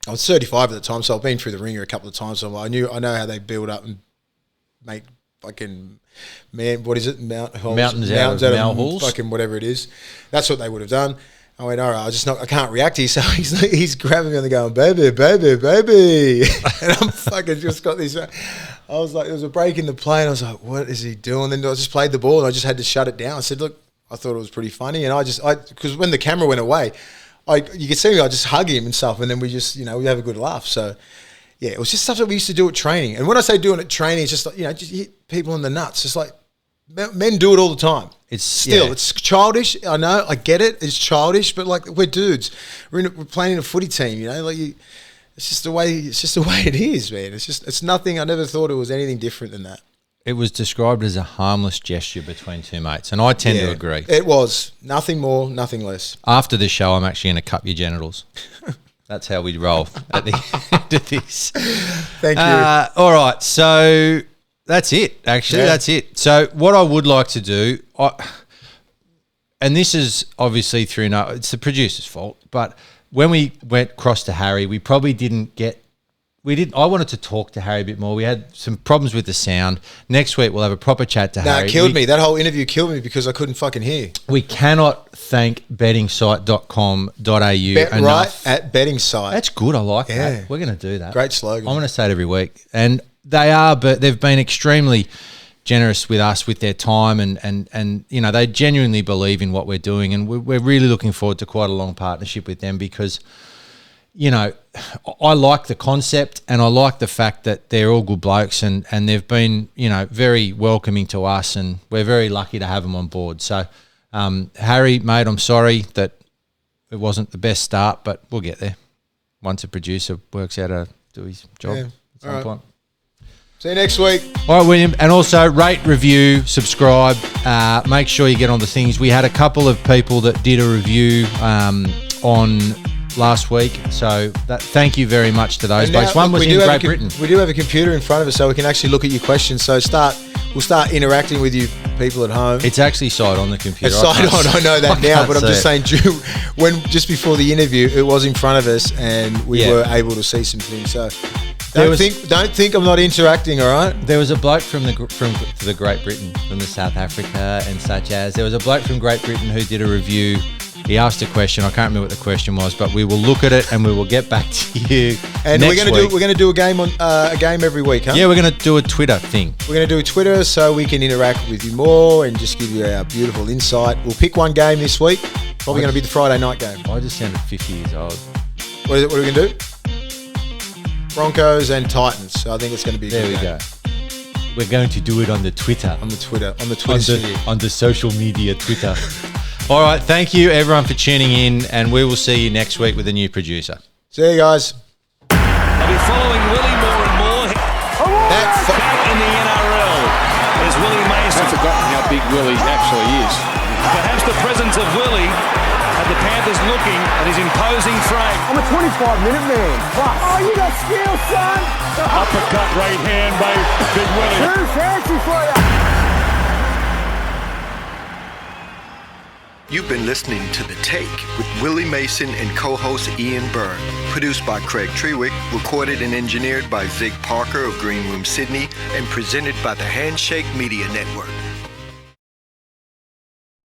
I was 35 at the time, so I've been through the ringer a couple of times, so I know how they build up and make fucking what is it? Mountains out of Malhalls, fucking whatever it is. That's what they would have done. I went, all right, I can't react here. So he's grabbing me and going, baby, baby, baby. And I'm fucking just got this. I was like, there was a break in the play, and I was like, what is he doing? Then I just played the ball, and I just had to shut it down. I said, look, I thought it was pretty funny. And because when the camera went away, you could see me, I just hug him and stuff. And then we just, we have a good laugh. So, yeah, it was just stuff that we used to do at training. And when I say doing it at training, it's just like, just hit people in the nuts. It's like, men do it all the time. It's childish. I know, I get it. It's childish, but like, we're dudes. We're playing in a footy team, it's just the way it is, man. It's nothing. I never thought it was anything different than that. It was described as a harmless gesture between two mates, and I tend to agree. It was. Nothing more, nothing less. After this show, I'm actually going to cup your genitals. That's how we roll at the end of this. Thank you. All right, so that's it, actually. Yeah. That's it. So what I would like to do, and this is obviously it's the producer's fault, but when we went across to Harry, we probably I wanted to talk to Harry a bit more. We had some problems with the sound. Next week, we'll have a proper chat to Harry. It killed me. That whole interview killed me because I couldn't fucking hear. We cannot thank bettingsite.com.au enough. Right at betting site. That's good. I like that. We're going to do that. Great slogan. I'm going to say it every week. And but they've been extremely generous with us with their time and they genuinely believe in what we're doing. And we're really looking forward to quite a long partnership with them because I like the concept and I like the fact that they're all good blokes and they've been, very welcoming to us and we're very lucky to have them on board. So, Harry, mate, I'm sorry that it wasn't the best start, but we'll get there once a producer works out how to do his job at some point. See you next week. All right, William. And also rate, review, subscribe. Make sure you get on the things. We had a couple of people that did a review on last week, so thank you very much to those blokes. One was in Great Britain. We do have a computer in front of us, so we can actually look at your questions. So we'll start interacting with you people at home. It's actually side on the computer. It's side on. I know that now, but I'm just saying, just before the interview, it was in front of us, and we were able to see some things. So don't think I'm not interacting. All right. There was a bloke from the Great Britain, from the South Africa and such as. There was a bloke from Great Britain who did a review. He asked a question. I can't remember what the question was, but we will look at it and we will get back to you. And we're going to do a game every week, huh? Yeah, we're going to do a Twitter thing. We're going to do a Twitter so we can interact with you more and just give you our beautiful insight. We'll pick one game this week. Probably going to be the Friday night game. I just sounded 50 years old. What are we going to do? Broncos and Titans. So I think it's going to be. There we go. We're going to do it on the Twitter. On the Twitter. On the social media Twitter. All right, thank you everyone for tuning in, and we will see you next week with a new producer. See you guys. They'll be following Willie more and more. Back in the NRL as Willie Mason. I've forgotten how big Willie actually is. Perhaps the presence of Willie had the Panthers looking at his imposing frame. I'm a 25-minute man. Oh, you got skill, son. Uppercut right hand by Big Willie. Too fancy for you. You've been listening to The Take with Willie Mason and co-host Ian Byrne. Produced by Craig Trewick, recorded and engineered by Zig Parker of Green Room Sydney, and presented by the Handshake Media Network.